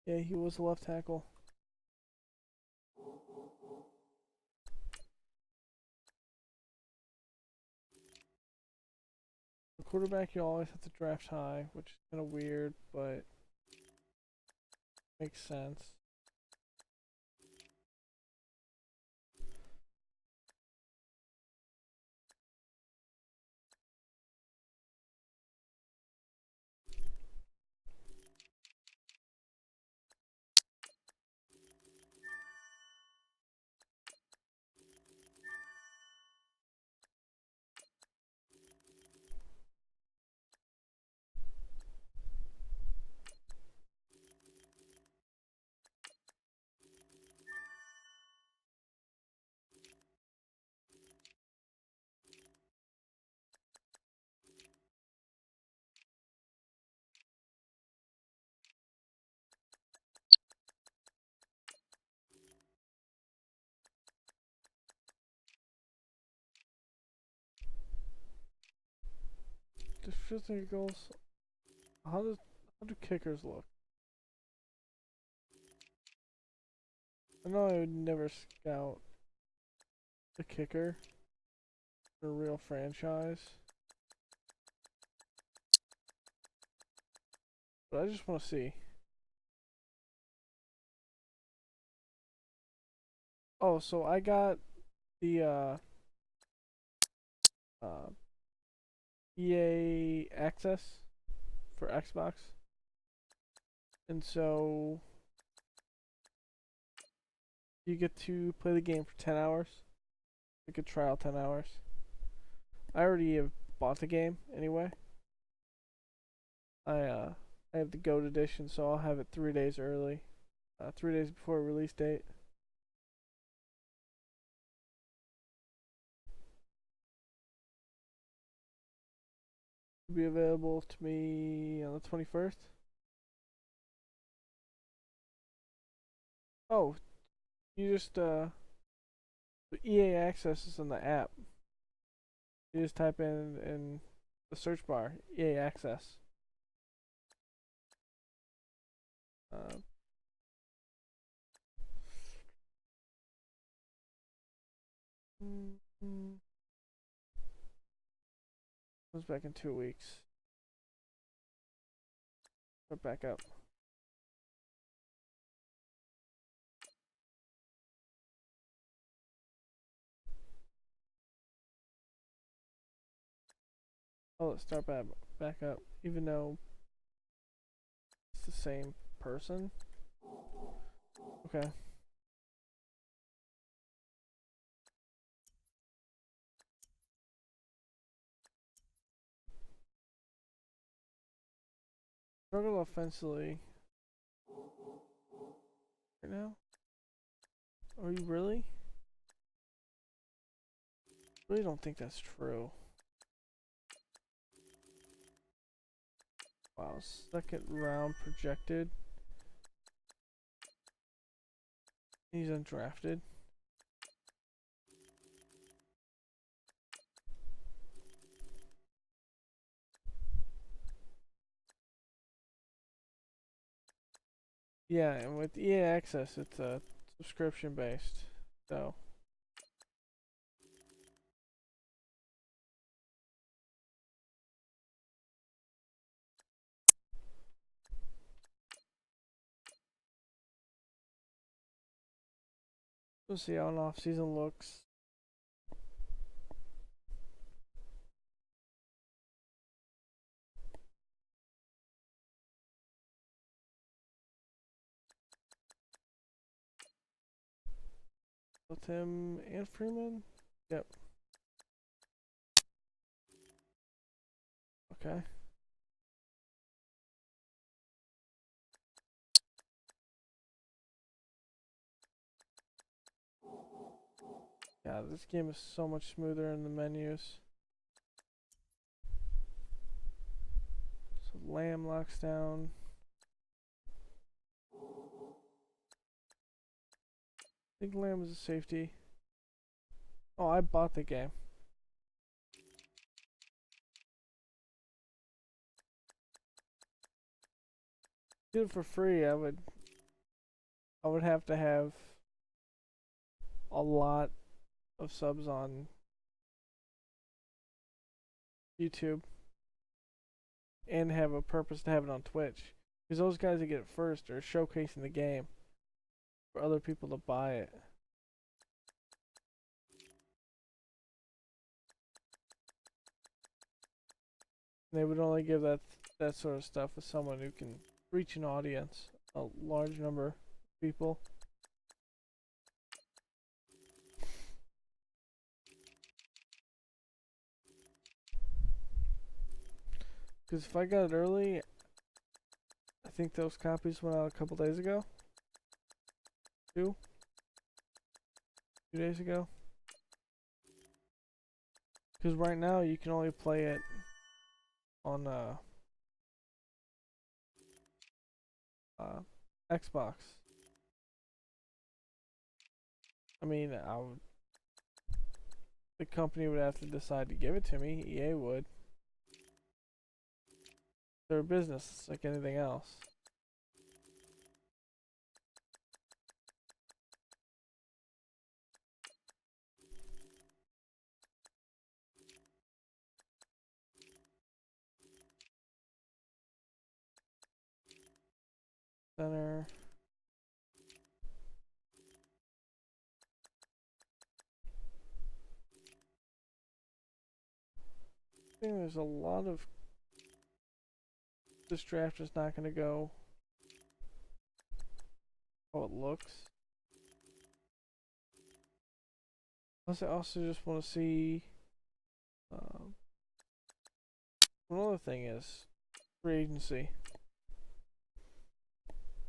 Yeah, he was a left tackle. The quarterback you always have to draft high, which is kind of weird, but makes sense. Just shooting goals. How do kickers look? I know I would never scout a kicker for a real franchise, but I just want to see. Oh, so I got the EA access for Xbox, and so you get to play the game for 10 hours. You could trial 10 hours. I already have bought the game anyway. I have the GOAT edition, so I'll have it 3 days early, 3 days before release date. It'll be available to me on the 21st. Oh, you just the EA access is in the app. You just type in and the search bar, EA Access. Goes back in 2 weeks. Put back up. Oh, let's start back up, even though it's the same person. Okay. Struggle offensively. Right now? Are you really? Really don't think that's true. Wow, second round projected. He's undrafted. Yeah, and with EA Access, it's subscription based. So we'll see how an off-season looks. With him and Freeman? Yep. Okay. Yeah, this game is so much smoother in the menus. So Lamb locks down. I think Lamb is a safety. Oh, I bought the game. Do it for free. I would have to have a lot of subs on YouTube and have a purpose to have it on Twitch, because those guys that get it first are showcasing the game for other people to buy it. They would only give that sort of stuff to someone who can reach an audience, a large number of people. Because if I got it early, I think those copies went out a couple days ago. 2 days ago. Because right now you can only play it on Xbox. I mean, the company would have to decide to give it to me. EA would. They're a business, it's like anything else. Center. I think there's a lot of... This draft is not going to go how it looks. Plus, I also just want to see... one other thing is free agency.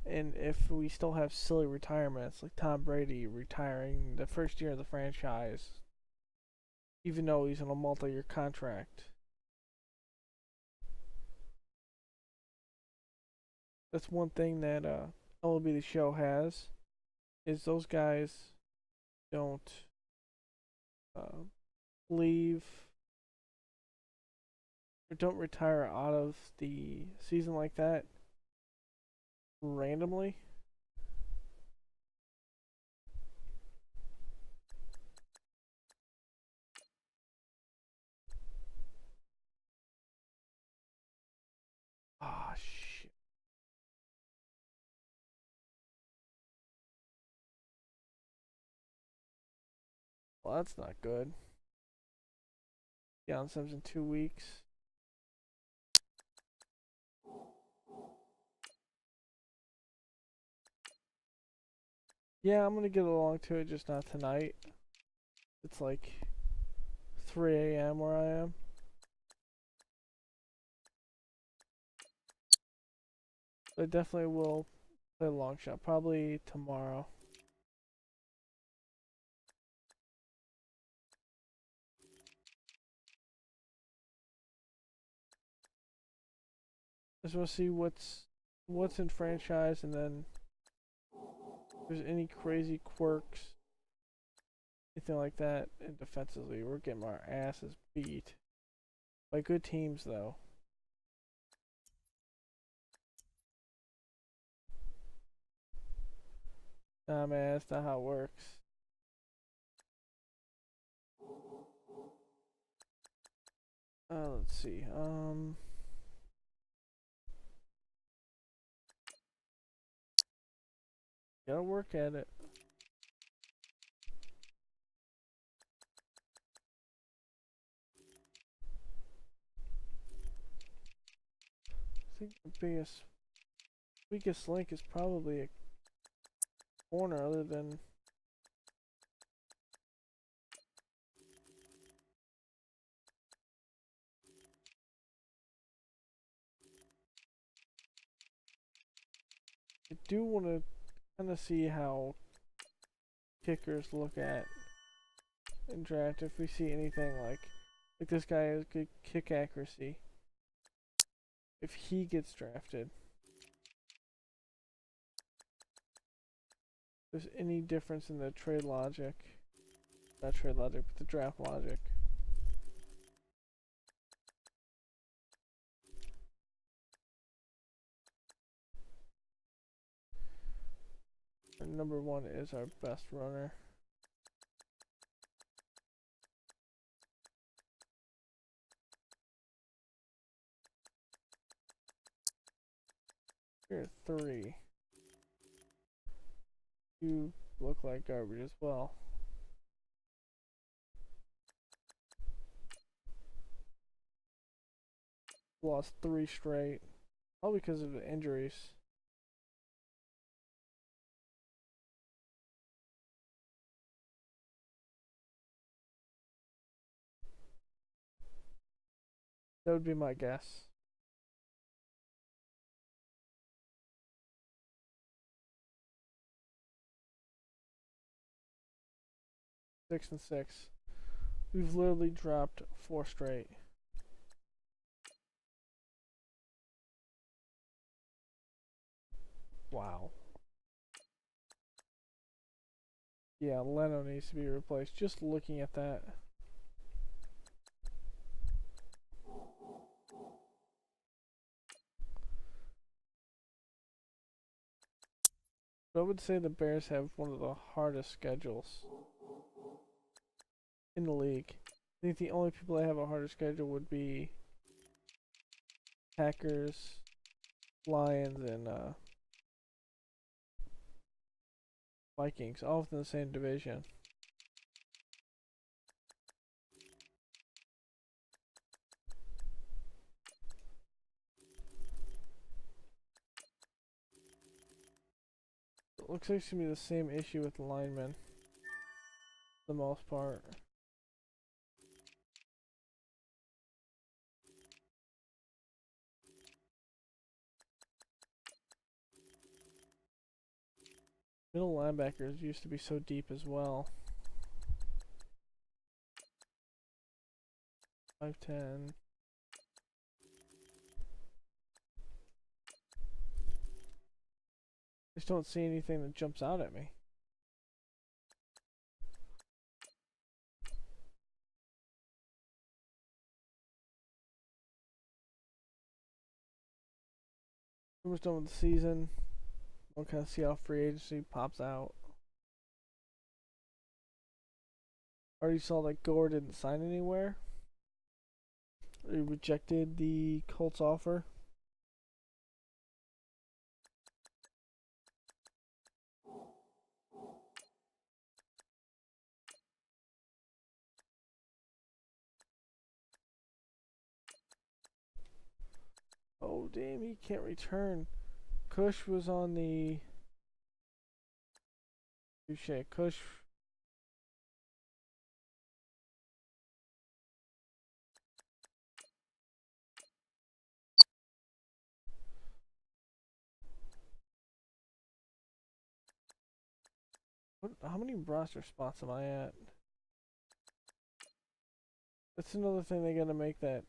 And if we still have silly retirements, like Tom Brady retiring the first year of the franchise, even though he's on a multi-year contract. That's one thing that MLB The Show has, is those guys don't leave or don't retire out of the season like that randomly. Ah, shit. Well, that's not good. Down subs in 2 weeks. Yeah, I'm gonna get along to it, just not tonight. It's like 3 a.m. where I am. I definitely will play a long shot, probably tomorrow. Just want to see what's in franchise, and then if there's any crazy quirks, anything like that. And defensively, we're getting our asses beat by good teams, though. Nah, man, that's not how it works. Let's see. Gotta work at it. I think the weakest link is probably a corner, other than I do want to kind of see how kickers look at in draft, if we see anything like this guy has good kick accuracy. If he gets drafted, if there's any difference in the trade logic, not trade logic, but the draft logic. Our number 1 is our best runner. You're 3. You look like garbage as well. Lost 3 straight, all because of the injuries. That would be my guess. Six and 6. We've literally dropped 4 straight. Wow. Yeah, Leno needs to be replaced. Just looking at that. I would say the Bears have one of the hardest schedules in the league. I think the only people that have a harder schedule would be Packers, Lions, and Vikings, all within the same division. It looks like it's going to be the same issue with the linemen, for the most part. Middle linebackers used to be so deep as well. 5'10". I just don't see anything that jumps out at me. Almost done with the season. We'll kind of see how free agency pops out. Already saw that Gore didn't sign anywhere. He rejected the Colts offer. Oh, damn, he can't return. Cush was on the... Touché. Cush... How many roster spots am I at? That's another thing they gotta make that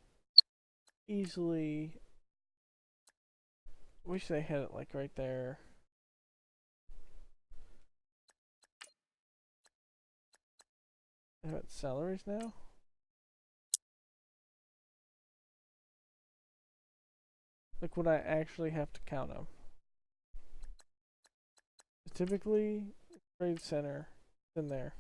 easily... Wish they had it like right there. They have salaries now? Like when I actually have to count them. Typically, trade center in there.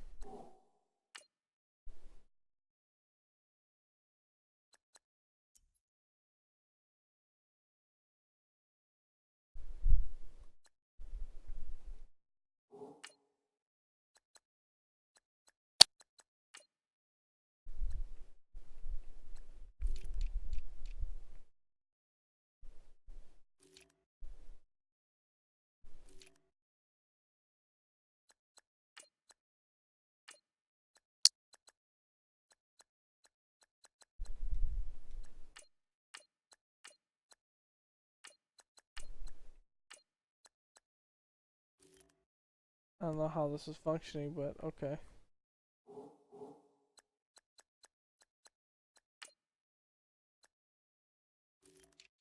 I don't know how this is functioning, but okay.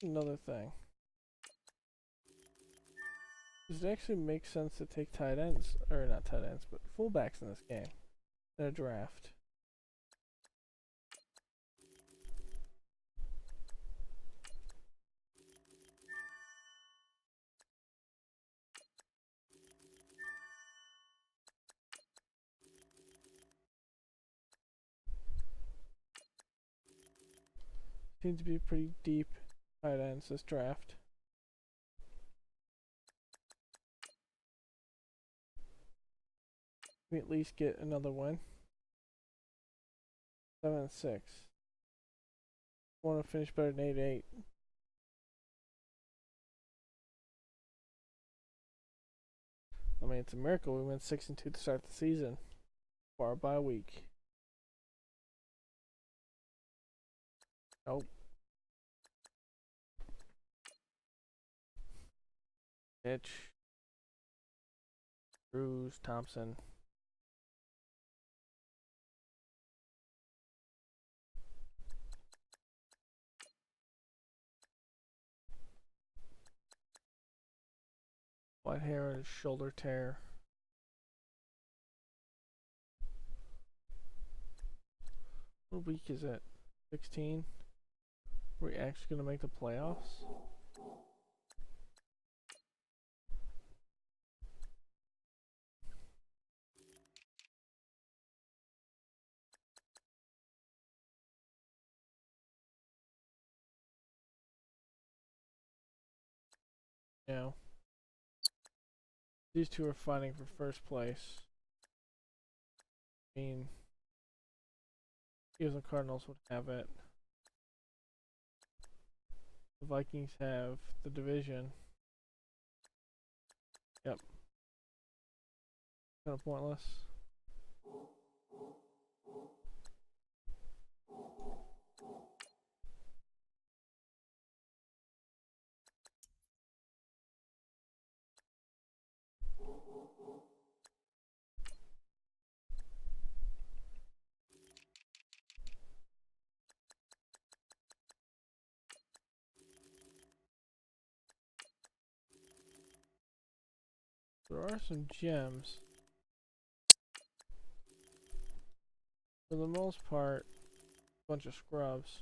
Another thing. Does it actually make sense to take tight ends, or not tight ends, but fullbacks in this game, in a draft? Seems to be pretty deep tight ends this draft. We at least get another win. 7-6. Want to finish better than 8-8. I mean, it's a miracle we went 6-2 to start the season for our bye week. Nope. Mitch. Cruz, Thompson. White hair and shoulder tear. What week is it? 16? Are we actually going to make the playoffs? Yeah. These two are fighting for first place. I mean, Eagles and Cardinals would have it. The Vikings have the division. Yep. Kind of pointless. There are some gems. For the most part, a bunch of scrubs.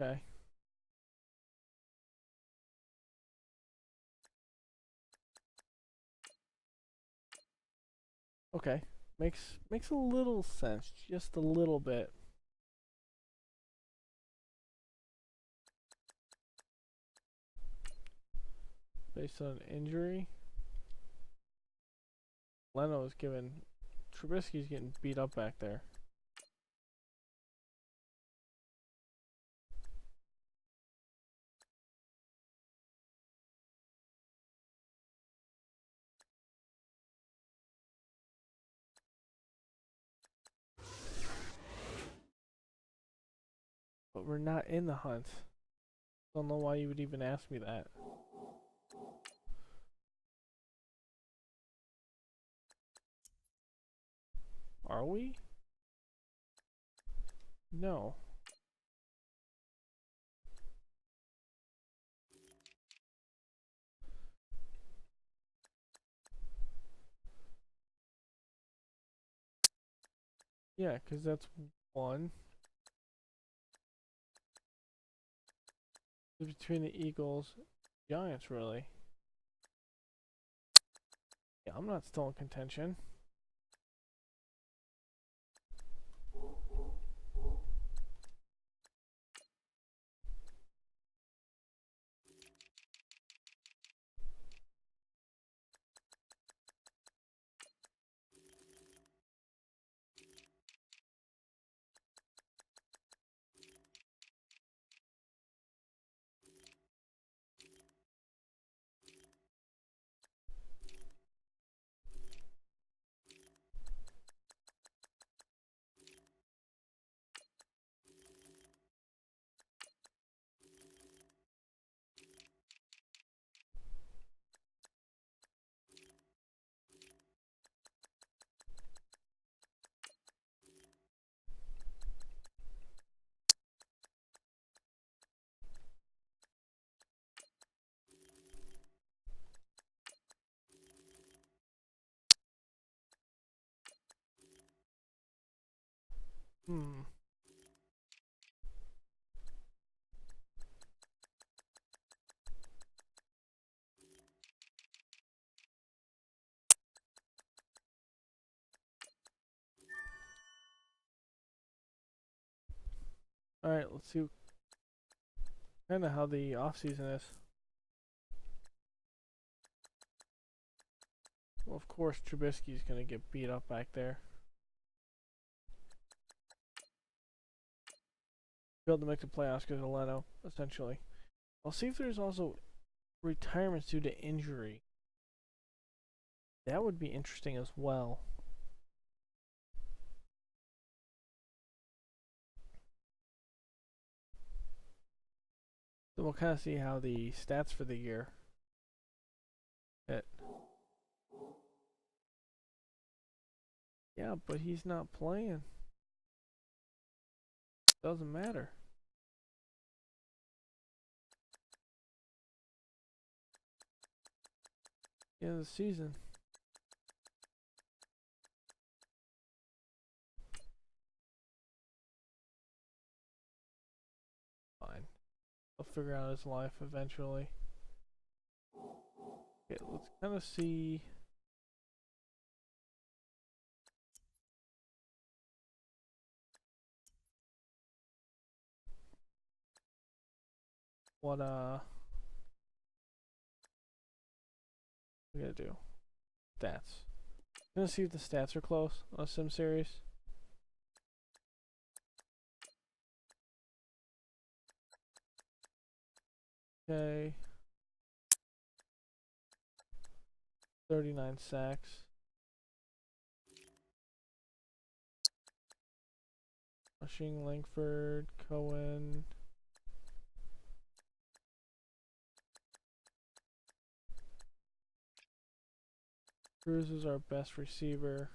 Okay. Okay. Makes a little sense. Just a little bit. Based on injury. Leno is given. Trubisky's getting beat up back there. But we're not in the hunt. Don't know why you would even ask me that. Are we? No. Yeah, because that's one. It's between the Eagles and Giants, really. Yeah, I'm not still in contention. Hmm. Alright, let's see kind of how the offseason is. Well, of course, Trubisky's going to get beat up back there. Failed to make the playoffs because of Leno, essentially. I'll see if there's also retirements due to injury. That would be interesting as well. Then we'll kind of see how the stats for the year hit. Yeah, but he's not playing. Doesn't matter. End of the season. Fine. I'll figure out his life eventually. Okay, let's kind of see. What we gotta do. Stats. I'm gonna see if the stats are close on a sim series. Okay. 39 sacks. Rushing, Langford, Cohen. Cruz is our best receiver.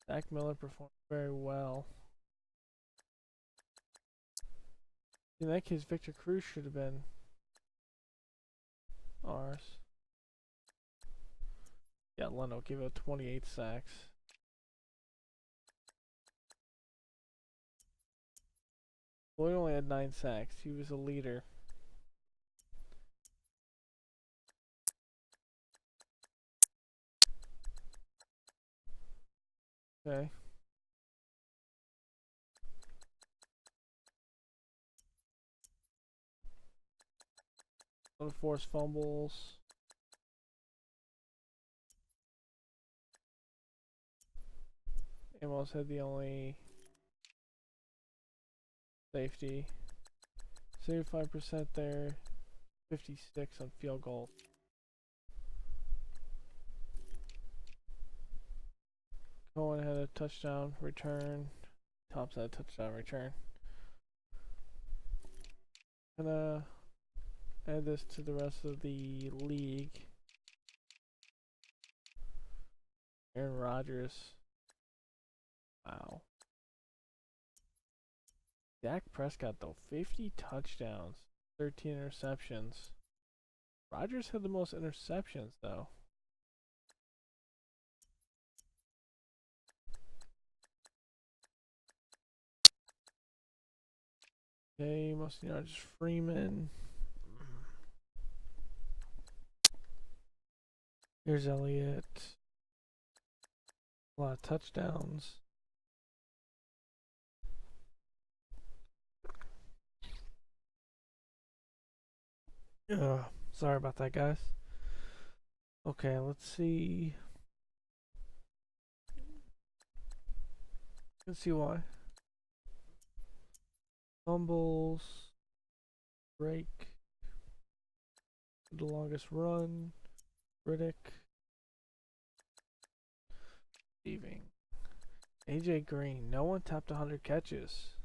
Zach Miller performed very well. In that case, Victor Cruz should have been ours. Yeah, Leno gave out 28 sacks. Lloyd only had 9 sacks. He was a leader. Okay. Unforced fumbles. Amos had the only safety. 75% there. 56 on field goal. Cohen had a touchdown return. Thompson had a touchdown return. Gonna add this to the rest of the league. Aaron Rodgers. Wow. Dak Prescott though, 50 touchdowns, 13 interceptions. Rodgers had the most interceptions though. Okay, most yards Freeman. Here's Elliott. A lot of touchdowns. Sorry about that, guys. Okay, let's see. Let's see why. Fumbles. Break. The longest run. Riddick. Receiving. AJ Green. No one topped 100 catches.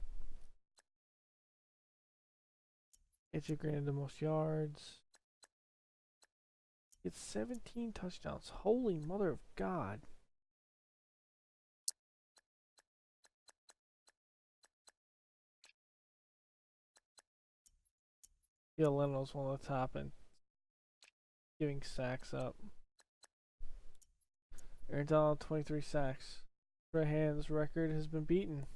AJ Green had the most yards. It's 17 touchdowns. Holy mother of God. Yeah, Leno's one of the top and giving sacks up. Aaron Donald, 23 sacks. Strahan's record has been beaten.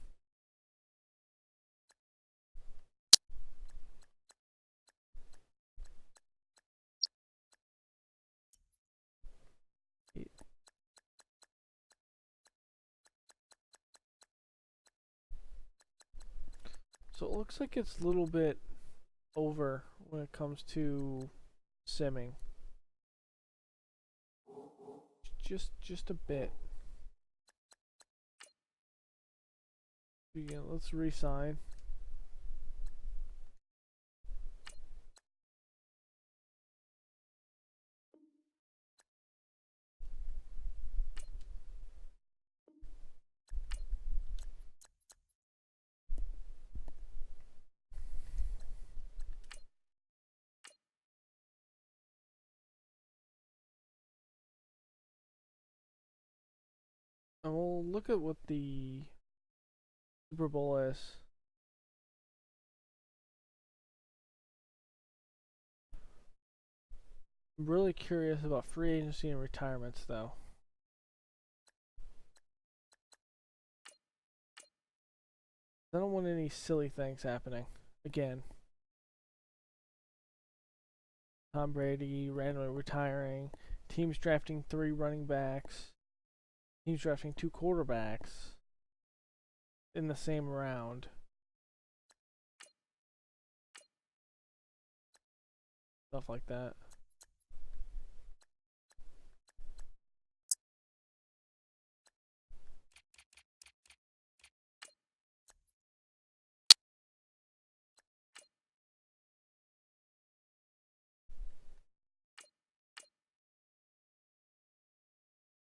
So it looks like it's a little bit over when it comes to simming. Just a bit. Yeah, let's re-sign. And we'll look at what the Super Bowl is. I'm really curious about free agency and retirements, though. I don't want any silly things happening. Again. Tom Brady randomly retiring. Teams drafting 3 running backs. Teams drafting 2 quarterbacks in the same round. Stuff like that.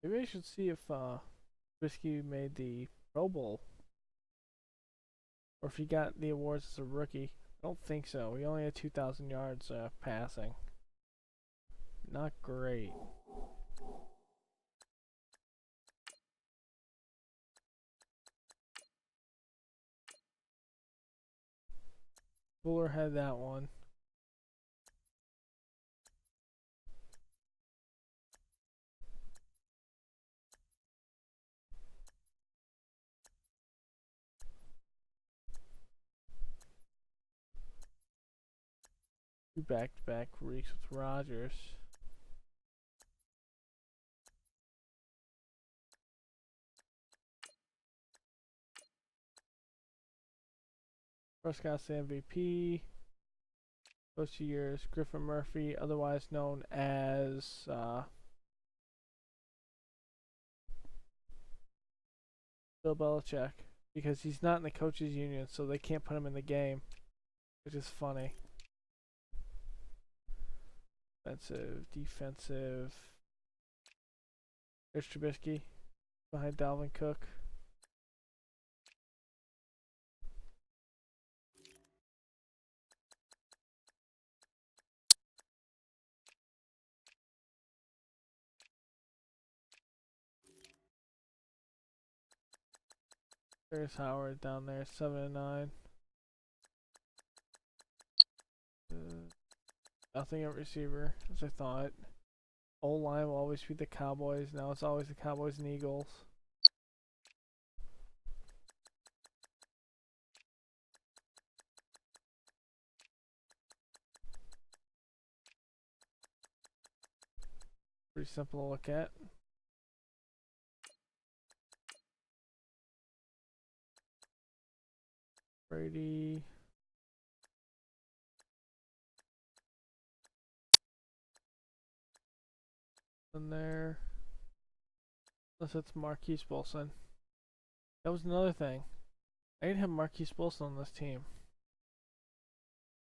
Maybe I should see if Trubisky made the Pro Bowl. Or if he got the awards as a rookie. I don't think so. He only had 2,000 yards passing. Not great. Fuller had that one. Back-to-back weeks with Rodgers. Prescott's the MVP. Those 2 years, Griffin Murphy, otherwise known as Bill Belichick, because he's not in the coaches union, so they can't put him in the game, which is funny. Offensive, defensive. There's Trubisky behind Dalvin Cook. There's Howard down there, 7-9. Nothing at receiver, as I thought. O-line will always be the Cowboys. Now it's always the Cowboys and Eagles. Pretty simple to look at. Brady. In there. Unless it's Marquise Wilson. That was another thing. I didn't have Marquise Wilson on this team.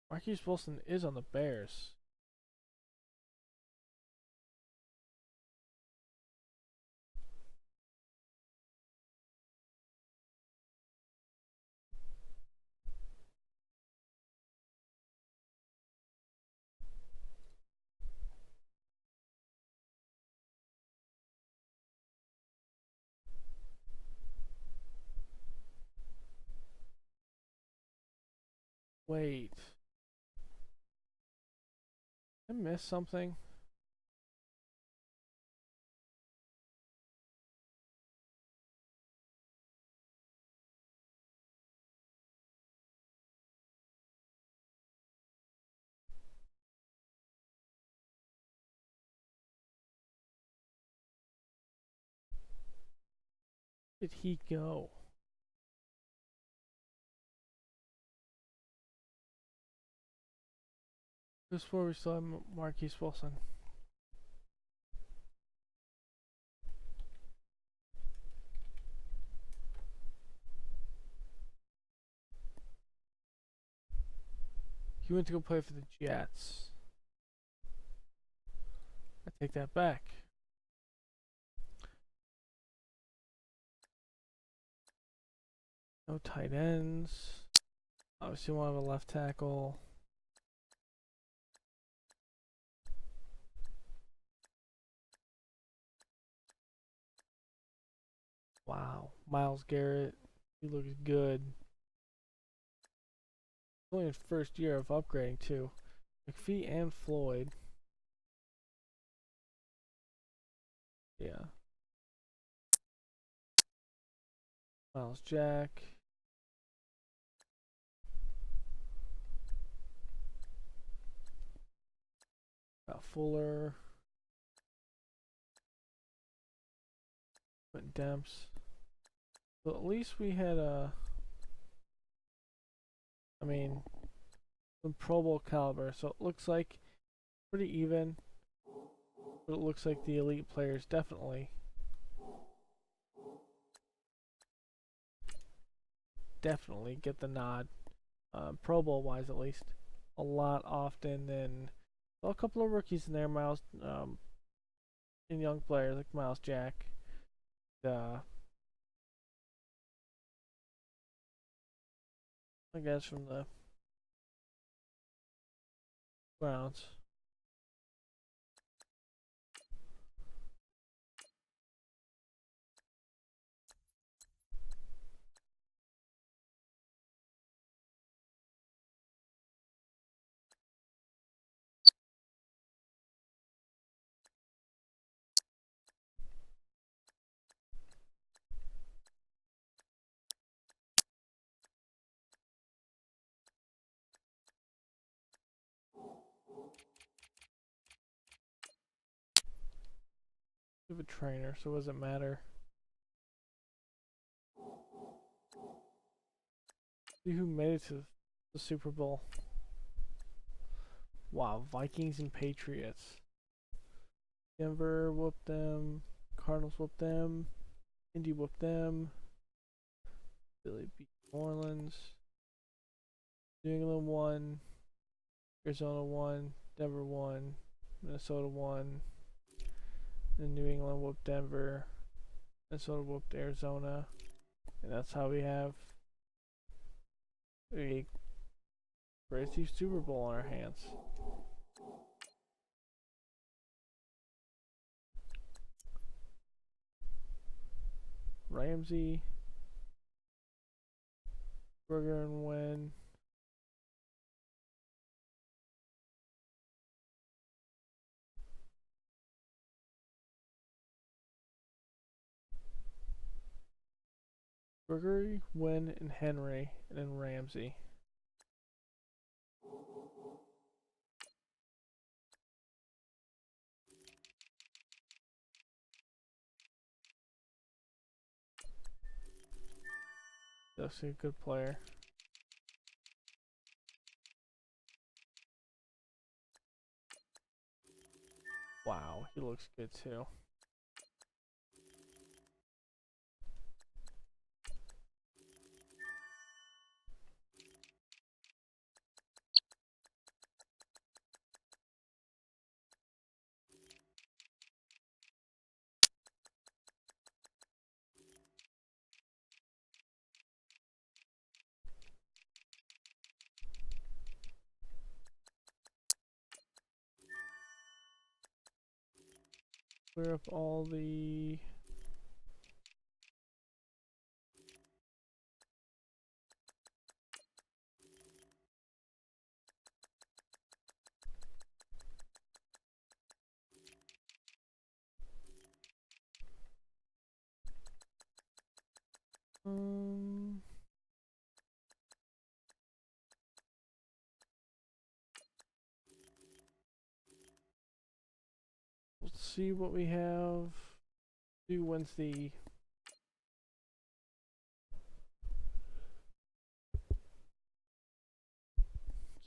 Marquise Wilson is on the Bears. Wait. Did I miss something? Where did he go? Just before we saw Marquise Wilson. He went to go play for the Jets. I take that back. No tight ends. Obviously, we'll have a left tackle. Wow, Myles Garrett, he looks good. Only his first year of upgrading too. McPhee and Floyd. Yeah. Miles Jack. Got Fuller. Quentin Demps. So at least we had some Pro Bowl caliber. So it looks like pretty even. But it looks like the elite players definitely get the nod. Pro Bowl wise at least. A lot often than a couple of rookies in there, Miles and young players like Miles Jack. I guess from the Browns. We have a trainer, so what does it matter? See who made it to the Super Bowl. Wow, Vikings and Patriots. Denver whooped them. Cardinals whooped them. Indy whooped them. Philly beat New Orleans. New England won. Arizona won. Denver won. Minnesota won. Then New England whooped Denver. Minnesota whooped Arizona. And that's how we have a crazy Super Bowl on our hands. Ramsey, Burger and win. Burger, Wynn, and Henry, and then Ramsey. That's a good player. Wow, he looks good too. Clear up all the let's see what we have. Do Wednesday.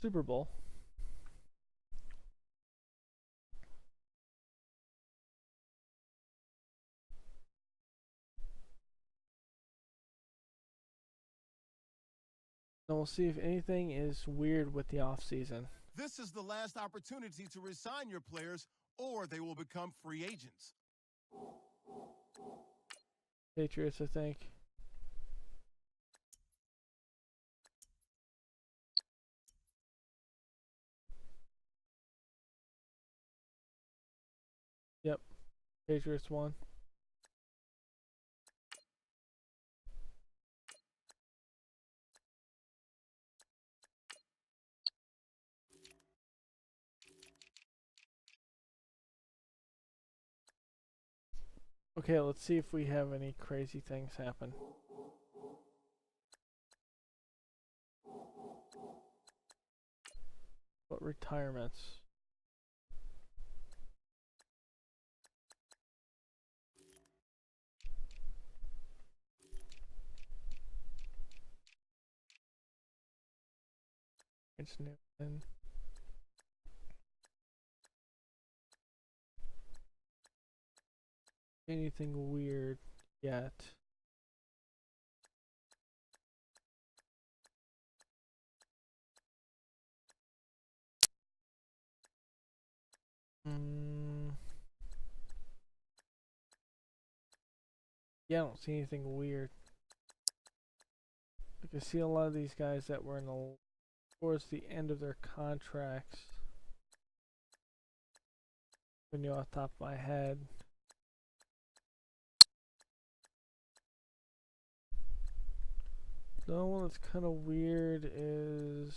Super Bowl. Then we'll see if anything is weird with the offseason. This is the last opportunity to resign your players, or they will become free agents. Patriots, I think. Yep, Patriots won. Okay, let's see if we have any crazy things happen. What retirements? It's new. Anything weird yet? Yeah, I don't see anything weird. I can see a lot of these guys that were in the towards the end of their contracts. I knew off the top of my head. The only one that's kind of weird is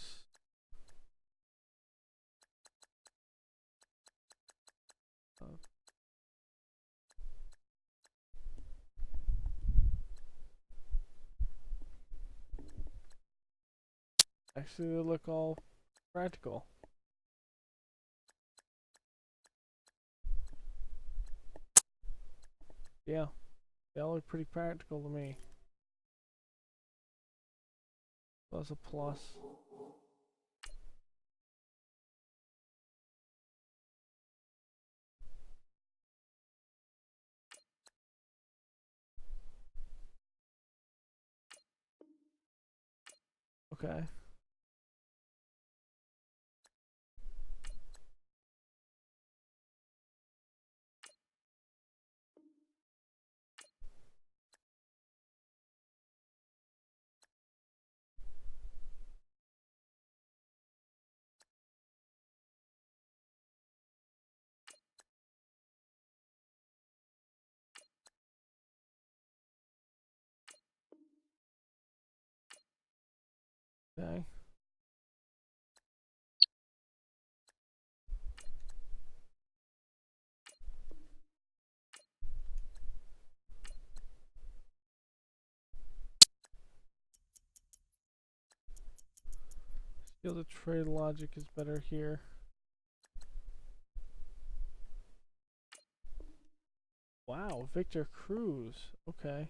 actually they look all practical. Yeah, they all look pretty practical to me. That's a plus. Okay. Okay. Feel the trade logic is better here. Wow, Victor Cruz. Okay.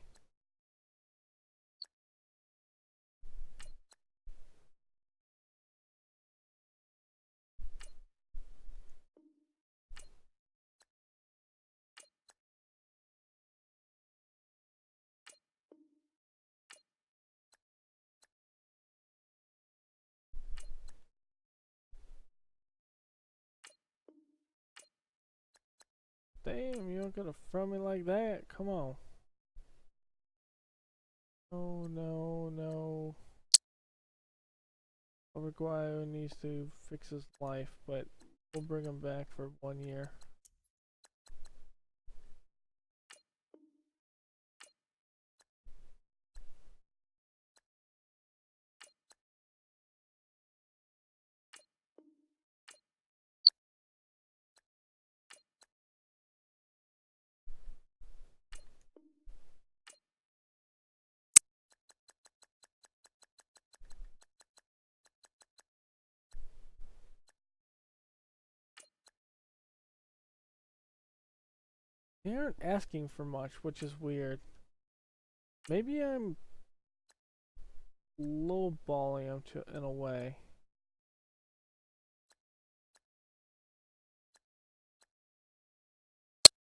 Damn, you don't gotta front me like that. Come on. Oh no, no. Uruguayo needs to fix his life, but we'll bring him back for 1 year. They aren't asking for much, which is weird. Maybe I'm lowballing them in a way.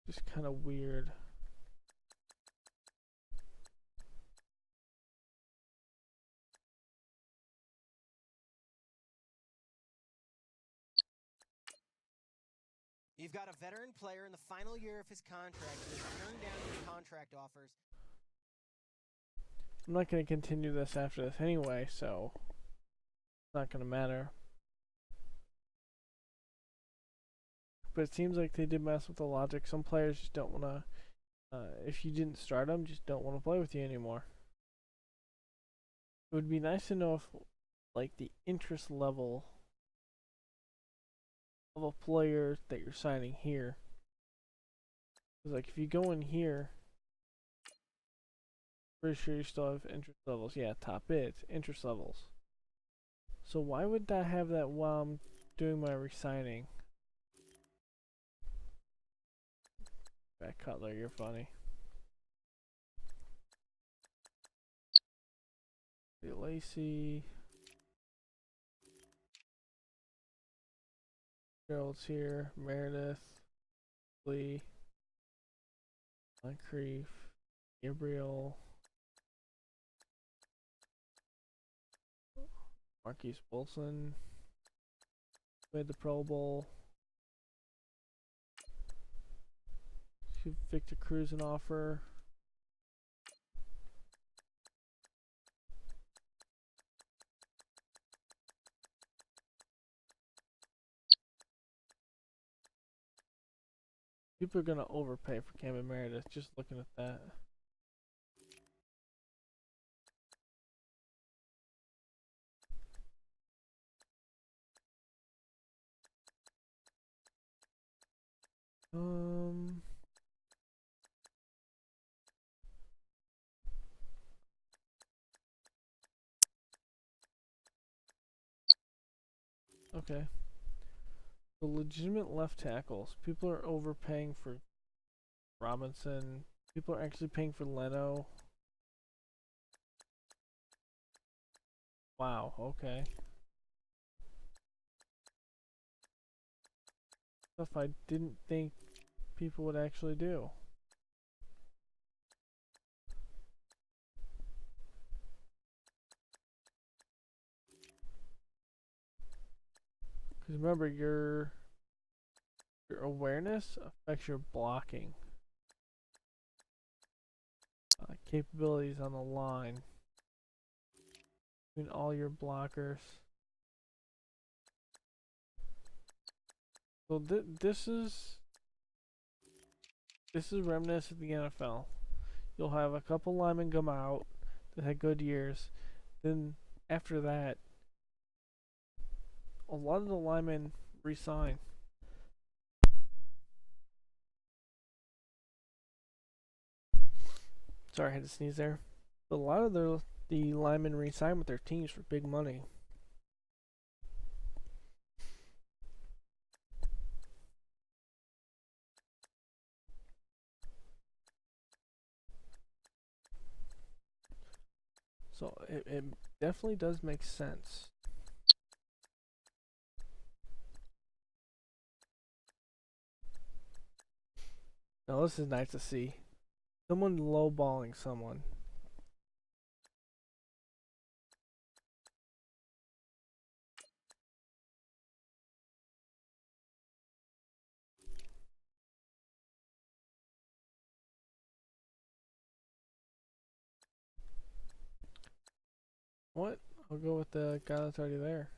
Just kind of weird. You've got a veteran player in the final year of his contract who has turned down your contract offers. I'm not going to continue this after this anyway, so it's not going to matter. But it seems like they did mess with the logic. Some players just don't want to, if you didn't start them, just don't want to play with you anymore. It would be nice to know if, like, the interest level of a player that you're signing here. Because, like, if you go in here, pretty sure you still have interest levels. Yeah, top bids, interest levels. So why would I have that while I'm doing my re-signing? Back Cutler, you're funny. Lacey. Gerald's here. Meredith. Lee. Moncrief. Gabriel. Marquise Wilson. Made the Pro Bowl. Give Victor Cruz an offer. People are gonna overpay for Cam Meredith, just looking at that. Okay. The legitimate left tackles. People are overpaying for Robinson. People are actually paying for Leno. Wow, okay. Stuff I didn't think people would actually do. Because remember, your awareness affects your blocking. Capabilities on the line between all your blockers. So this is reminiscent of the NFL. You'll have a couple linemen come out that had good years. Then after that, a lot of the linemen resign. Sorry, I had to sneeze there. But a lot of the linemen resign with their teams for big money. So it definitely does make sense. Now this is nice to see. Someone lowballing someone. What? I'll go with the guy that's already there.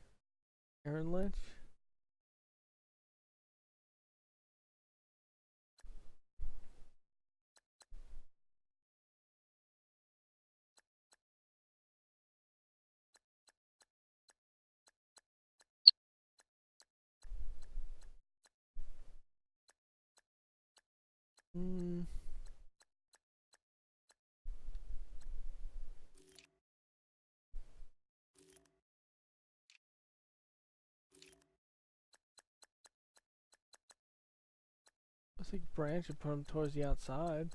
Aaron Lynch? I think Branch should put him towards the outside.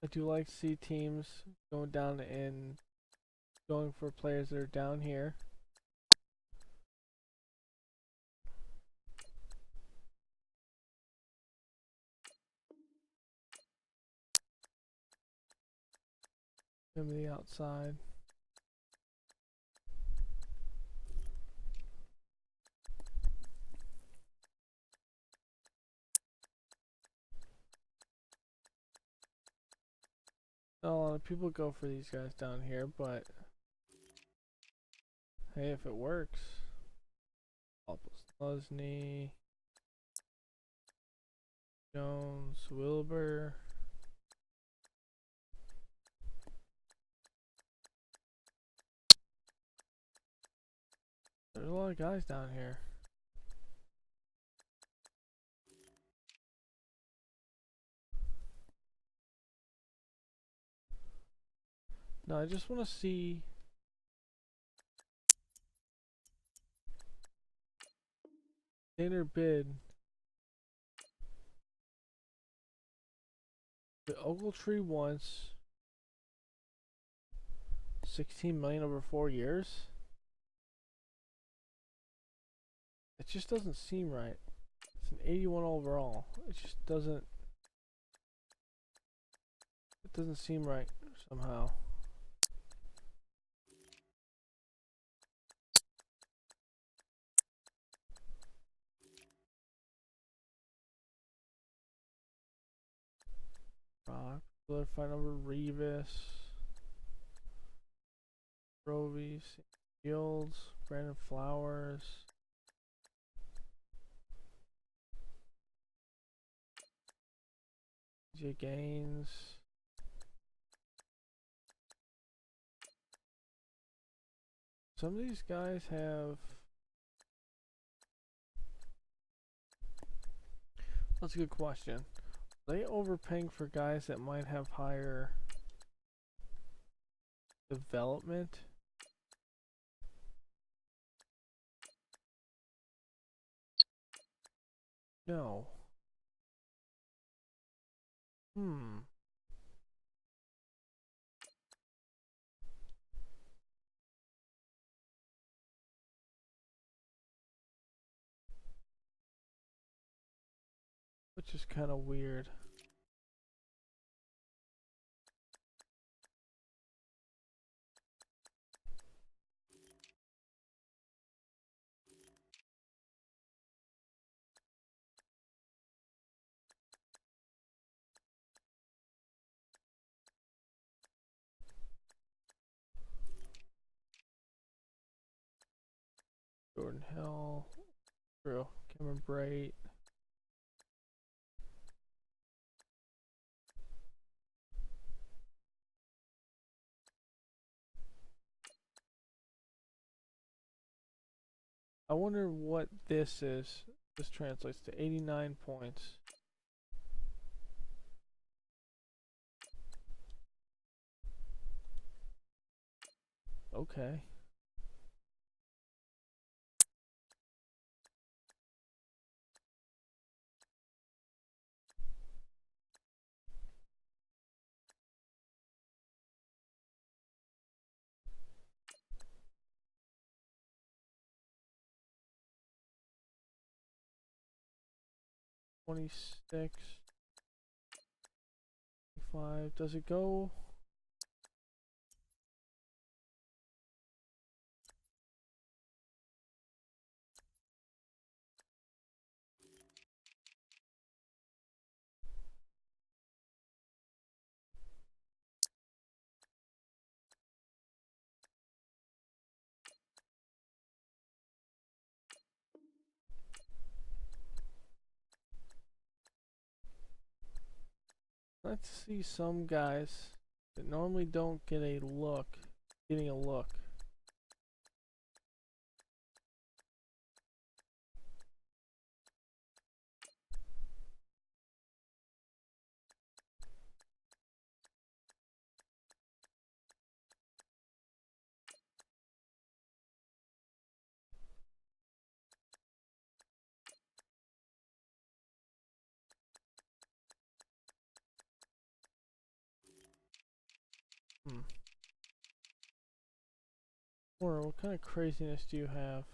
I do like to see teams going down and going for players that are down here. Maybe the outside. A lot of people go for these guys down here, but hey, if it works. Lesney, Jones, Wilbur. There's a lot of guys down here. No, I just want to see Tanner bid the Ogletree once 16 million over 4 years. It just doesn't seem right. It's an 81 overall. It just doesn't. It doesn't seem right somehow. Fight number Revis, Rovies, Fields, Brandon Flowers. J Gaines. Some of these guys have. That's a good question. Are they overpaying for guys that might have higher development? No. Which is kind of weird. hell? True. Cameron Bright. I wonder what this is. This translates to 89 points. Okay. $26. $25. Does it go? Let's see some guys that normally don't get a look, getting a look. Or what kind of craziness do you have?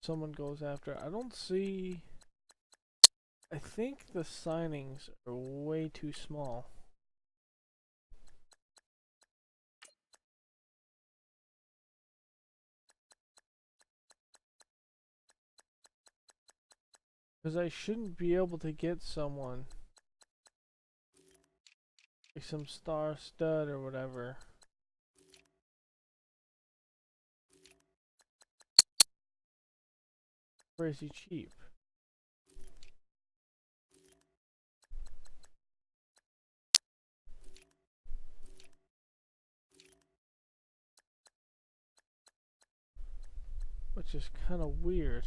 Someone goes after. I don't see. I think the signings are way too small. Because I shouldn't be able to get someone like some star stud or whatever. Crazy cheap. Which is kind of weird.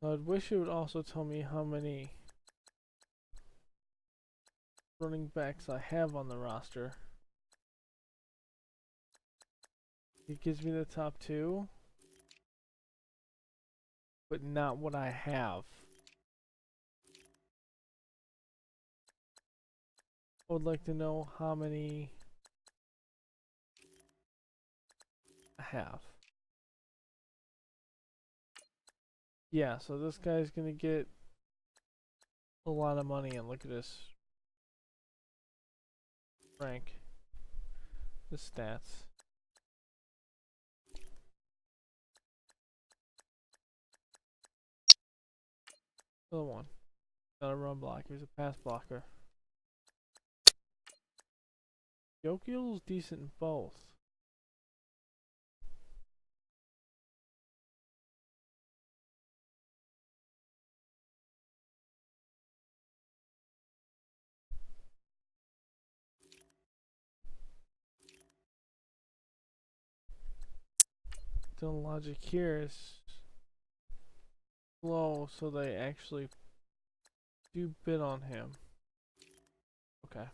I'd wish it would also tell me how many running backs I have on the roster. It gives me the top 2, but not what I have. I would like to know how many I have. Yeah, so this guy's gonna get a lot of money, and look at this rank, the stats. Another one. Not a run blocker, he's a pass blocker. Yokiel's decent in both. The logic here is slow, so they actually do bid on him. Okay.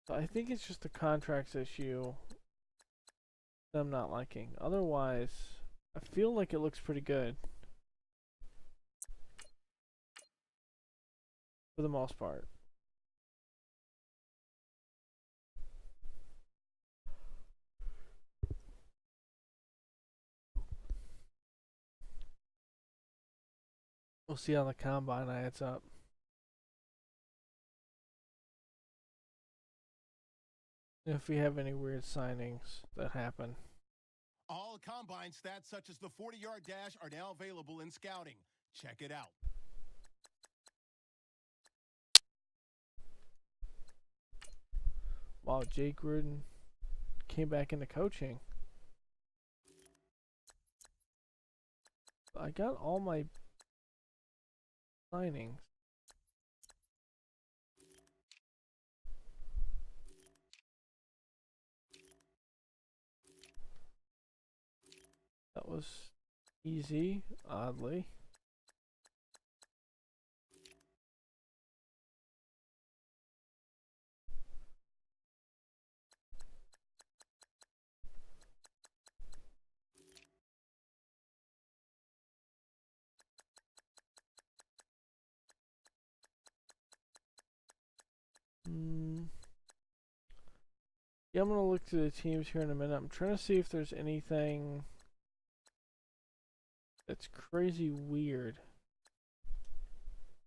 So I think it's just a contracts issue that I'm not liking. Otherwise, I feel like it looks pretty good. For the most part. We'll see how the combine adds up. If we have any weird signings that happen. All combine stats such as the 40-yard dash are now available in scouting. Check it out. Wow, Jake Gruden came back into coaching. I got all my signings. That was easy, oddly. Yeah, I'm gonna look through the teams here in a minute. I'm trying to see if there's anything that's crazy weird.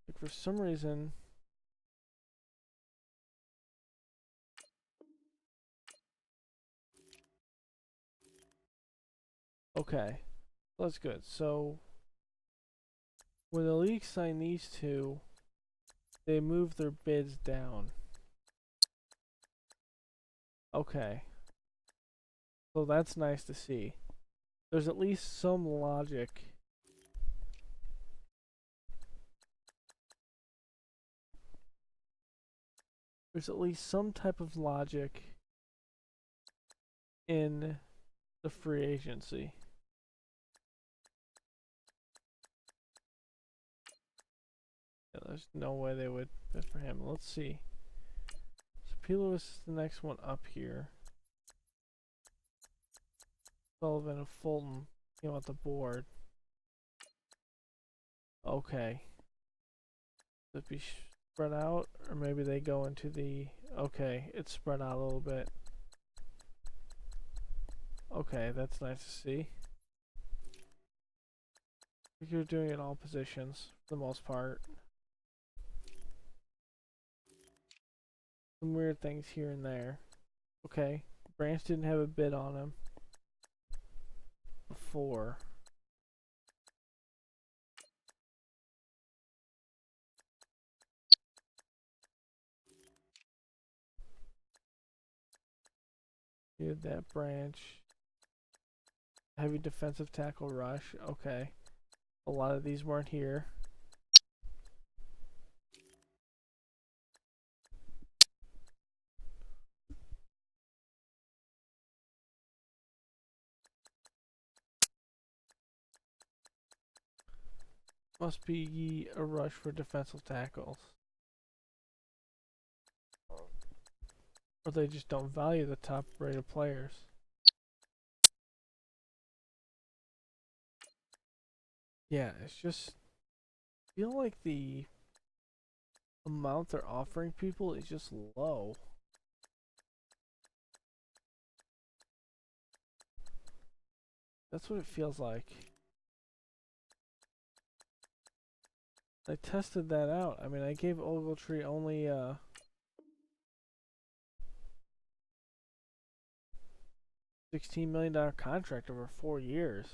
Like for some reason, okay, that's good. So when the league signed these two, they moved their bids down. Okay. So that's nice to see. There's at least some logic. There's at least some type of logic in the free agency. Yeah, there's no way they would bid for him. Let's see. So P. Lewis is the next one up here. Sullivan and Fulton came off the board. Okay. Could be spread out, or maybe they go into the... Okay, it's spread out a little bit. Okay, that's nice to see. I think you're doing it in all positions, for the most part. Some weird things here and there. Okay, Branch didn't have a bid on him before. Did that Branch. Heavy defensive tackle rush. Okay. A lot of these weren't here. Must be a rush for defensive tackles. Or they just don't value the top rated players. Yeah, it's just... I feel like the amount they're offering people is just low. That's what it feels like. I tested that out. I mean, I gave Ogletree only $16 million contract over 4 years.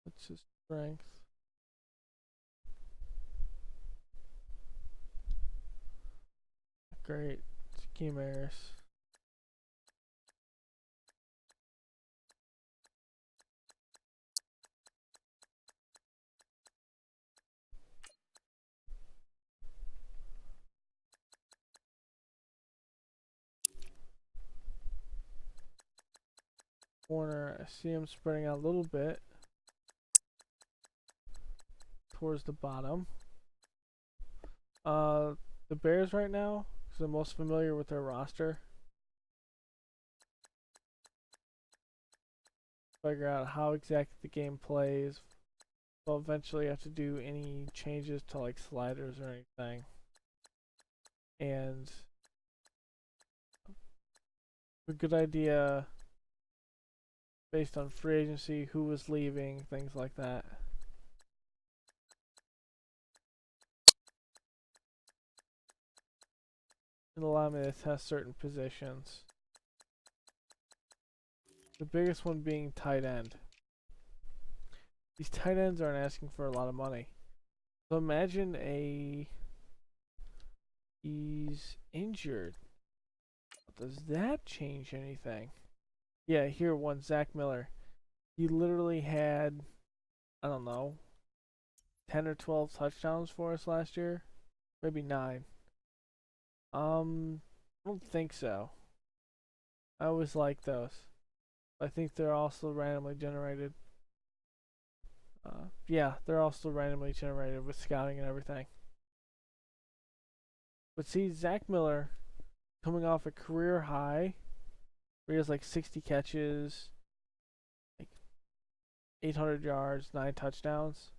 What's his strength? Great. Schemeers. Corner, I see him spreading out a little bit towards the bottom. The Bears right now, because I'm most familiar with their roster. figure out how exactly the game plays. They'll eventually have to do any changes to like sliders or anything. And a good idea based on free agency, who was leaving, things like that. It'll allow me to test certain positions. The biggest one being tight end. These tight ends aren't asking for a lot of money. So imagine he's injured. Does that change anything? Yeah, here one, Zach Miller. He literally had, I don't know, 10 or 12 touchdowns for us last year. Maybe 9. I don't think so. I always like those. I think they're also randomly generated. Yeah, they're also randomly generated with scouting and everything. But see, Zach Miller coming off a career high, where he has like 60 catches, like 800 yards, 9 touchdowns,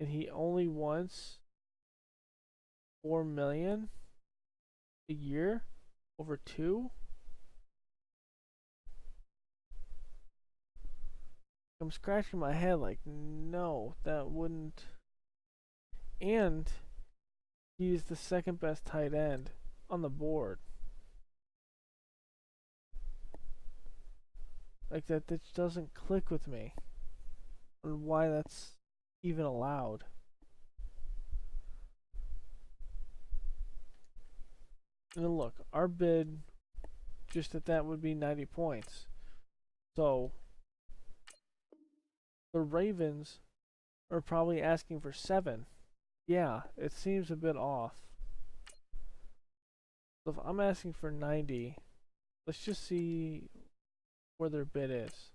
and he only wants $4 million a year over 2. I'm scratching my head like, no, that wouldn't. And he's the second best tight end on the board. Like that just doesn't click with me on why that's even allowed. And look, our bid just at that would be 90 points. So the Ravens are probably asking for 7. Yeah, it seems a bit off. So if I'm asking for 90, let's just see where their bid is.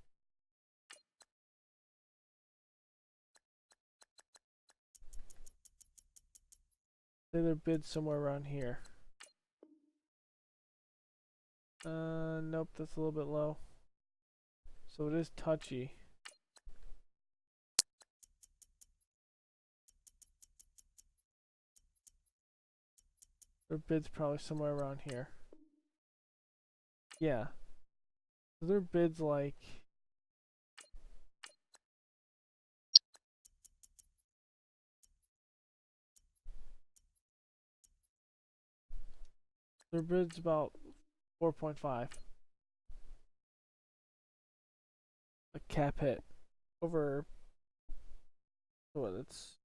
Say their bid somewhere around here. Nope, that's a little bit low. So it is touchy. Their bid's probably somewhere around here. Yeah. So their bid's like... Their bid's about 4.5. A cap hit. Over... What, it's...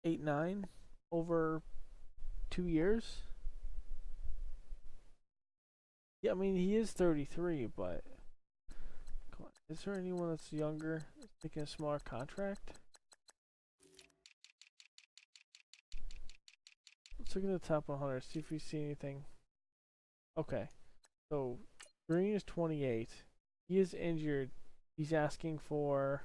8.9 over 2 years. Yeah, I mean he is 33, but come on, is there anyone that's younger that's taking a smaller contract? Let's look at the top 100, see if we see anything. Okay, so Green is 28. He is injured. He's asking for...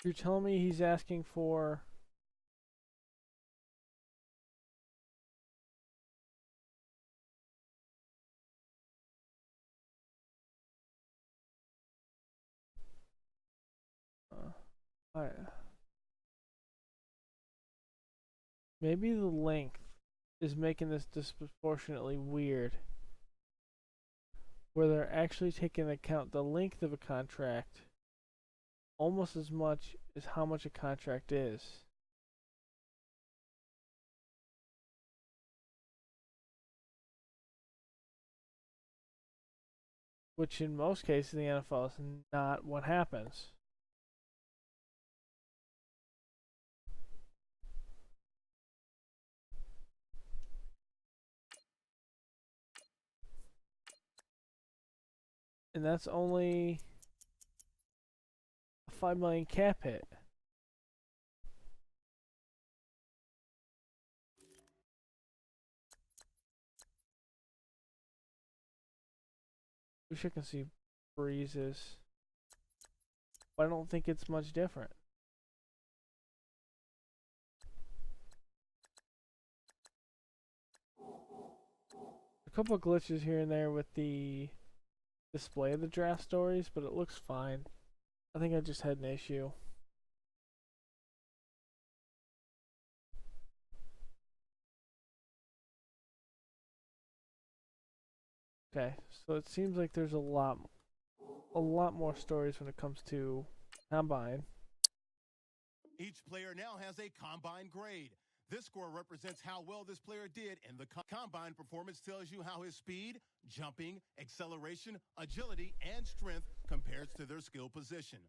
You're telling me he's asking for... Maybe the length is making this disproportionately weird. Where they're actually taking into account the length of a contract almost as much as how much a contract is. Which in most cases in the NFL is not what happens. And that's only a 5 million cap hit. Wish I can see Breeze's, but I don't think it's much different. A couple of glitches here and there with the display of the draft stories, but it looks fine. I think I just had an issue. Okay, so it seems like there's a lot more stories when it comes to Combine. Each player now has a combine grade. This score represents how well this player did, and the combine performance tells you how his speed, jumping, acceleration, agility, and strength compares to their skill position.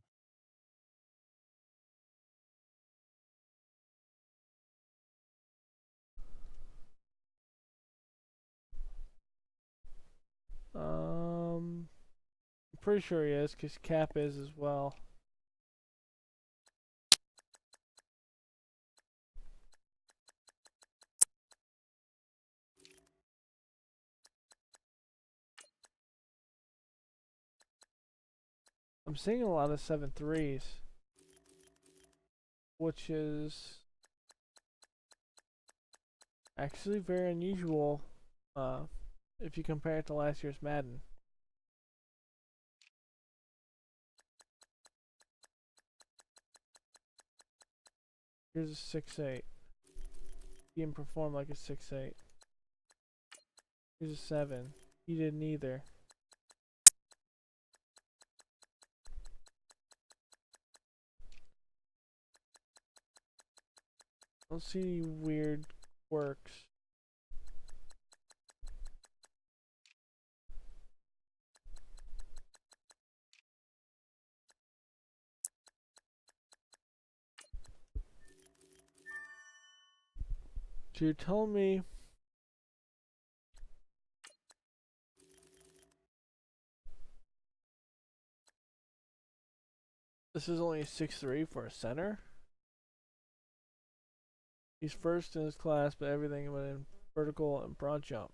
I'm pretty sure he is, because Cap is as well. I'm seeing a lot of 7.3s, which is actually very unusual if you compare it to last year's Madden. Here's a 6.8. He didn't perform like a 6.8. Here's a 7. He didn't either. I don't see any weird quirks. So you're telling me this is only a 6.3 for a center? He's first in his class, but everything went in vertical and broad jump.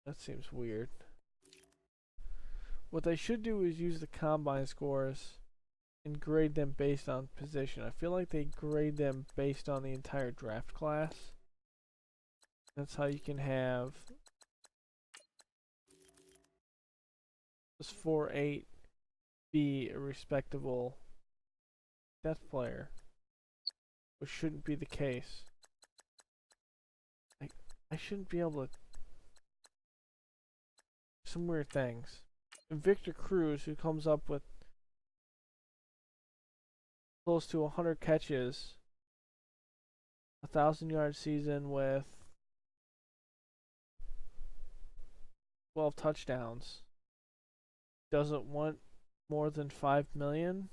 That seems weird. What they should do is use the combine scores and grade them based on position. I feel like they grade them based on the entire draft class. That's how you can have this 4.8 be a respectable depth player, which shouldn't be the case. I shouldn't be able to. Some weird things. And Victor Cruz, who comes up with close to 100 catches, 1,000-yard season with 12 touchdowns, doesn't want more than 5 million.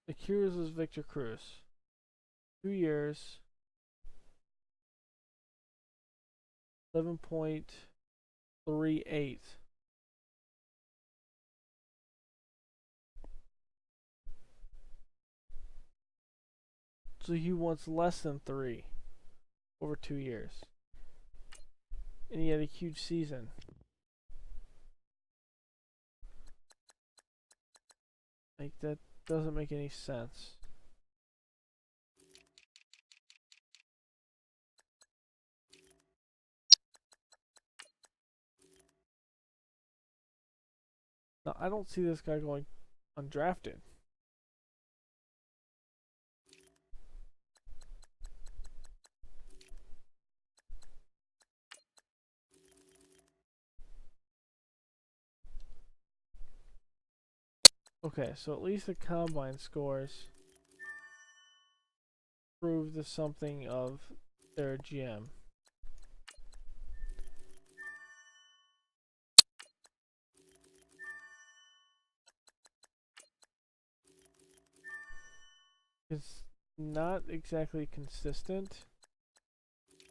The Cruz was Victor Cruz. 2 years, 11.38. So he wants less than 3 over 2 years. And he had a huge season. Like, that doesn't make any sense. Now, I don't see this guy going undrafted. Okay, so at least the combine scores prove the something of their GM. It's not exactly consistent,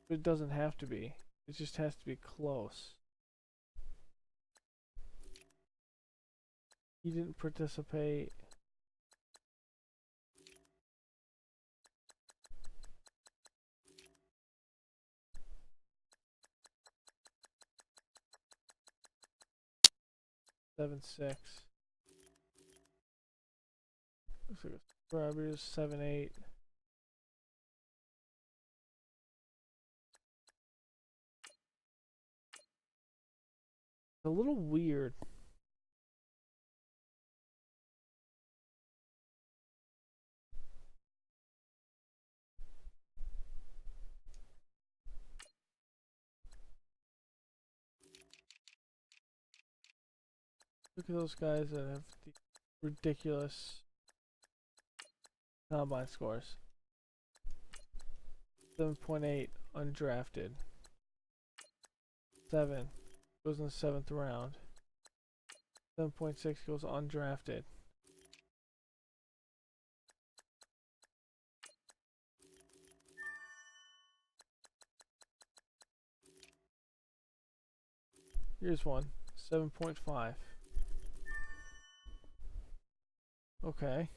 but it doesn't have to be. It just has to be close. He didn't participate. Seven six. Looks like subscribers 7-8. It's a little weird. Look at those guys that have the ridiculous combine scores. 7.8 undrafted. 7 goes in the 7th round. 7.6 goes undrafted. Here's one. 7.5. Okay.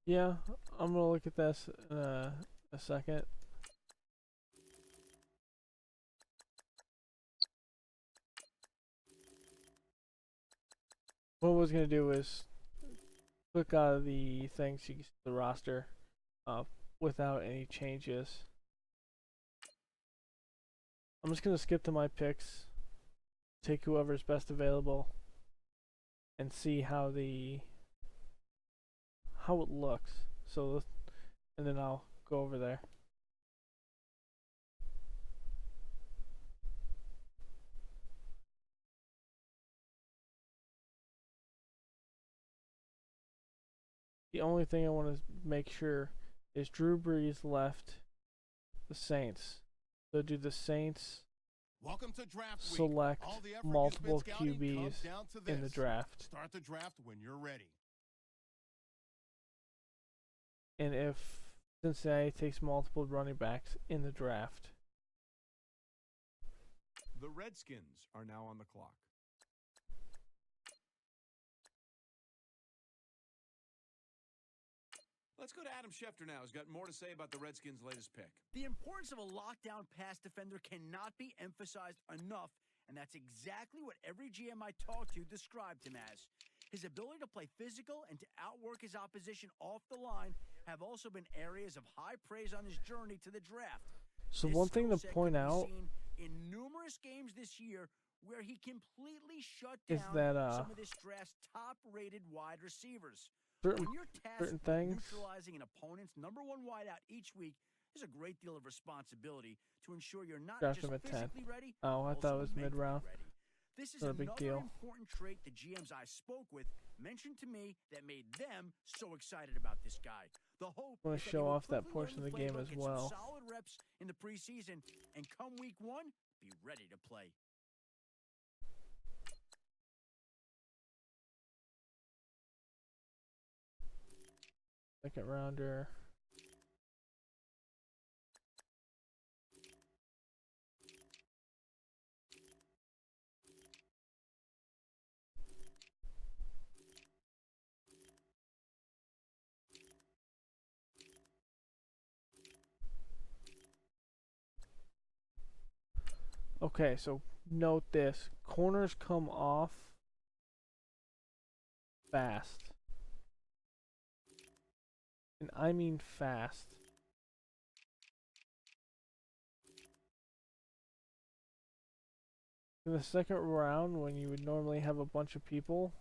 Yeah, I'm gonna look at this in a second. What I was gonna do is click out of the thing so you can see the roster without any changes. I'm just gonna skip to my picks, take whoever's best available, and see how it looks. So, and then I'll go over there. The only thing I want to make sure is Drew Brees left the Saints. So do the Saints Welcome to draft week. select All the effort multiple you spent scouting QBs comes down to in the this. draft? Start the draft when you're ready. And if Cincinnati takes multiple running backs in the draft? The Redskins are now on the clock. Let's go to Adam Schefter now, who's got more to say about the Redskins' latest pick. The importance of a lockdown pass defender cannot be emphasized enough, and that's exactly what every GM I talked to described him as. His ability to play physical and to outwork his opposition off the line have also been areas of high praise on his journey to the draft. So This one thing to skill set point can be out seen in numerous games this year where he completely shut is down that some of this draft's top-rated wide receivers. certain When you're tasked certain with things, neutralizing an opponent's number one wideout each week, there's a great deal of responsibility to ensure you're not draft just him at 10. physically ready, Oh, I thought it also was mentally mid-round. ready. This is Not a big another deal. important trait the GMs I spoke with mentioned to me that made them so excited about this guy. The hope I wanna is that he show will off that quickly portion learn of the game playbook, as get well. some solid reps in the preseason, and come week one, be ready to play. Second rounder. Okay, so note this. Corners come off fast. And I mean fast. In the second round, when you would normally have a bunch of people,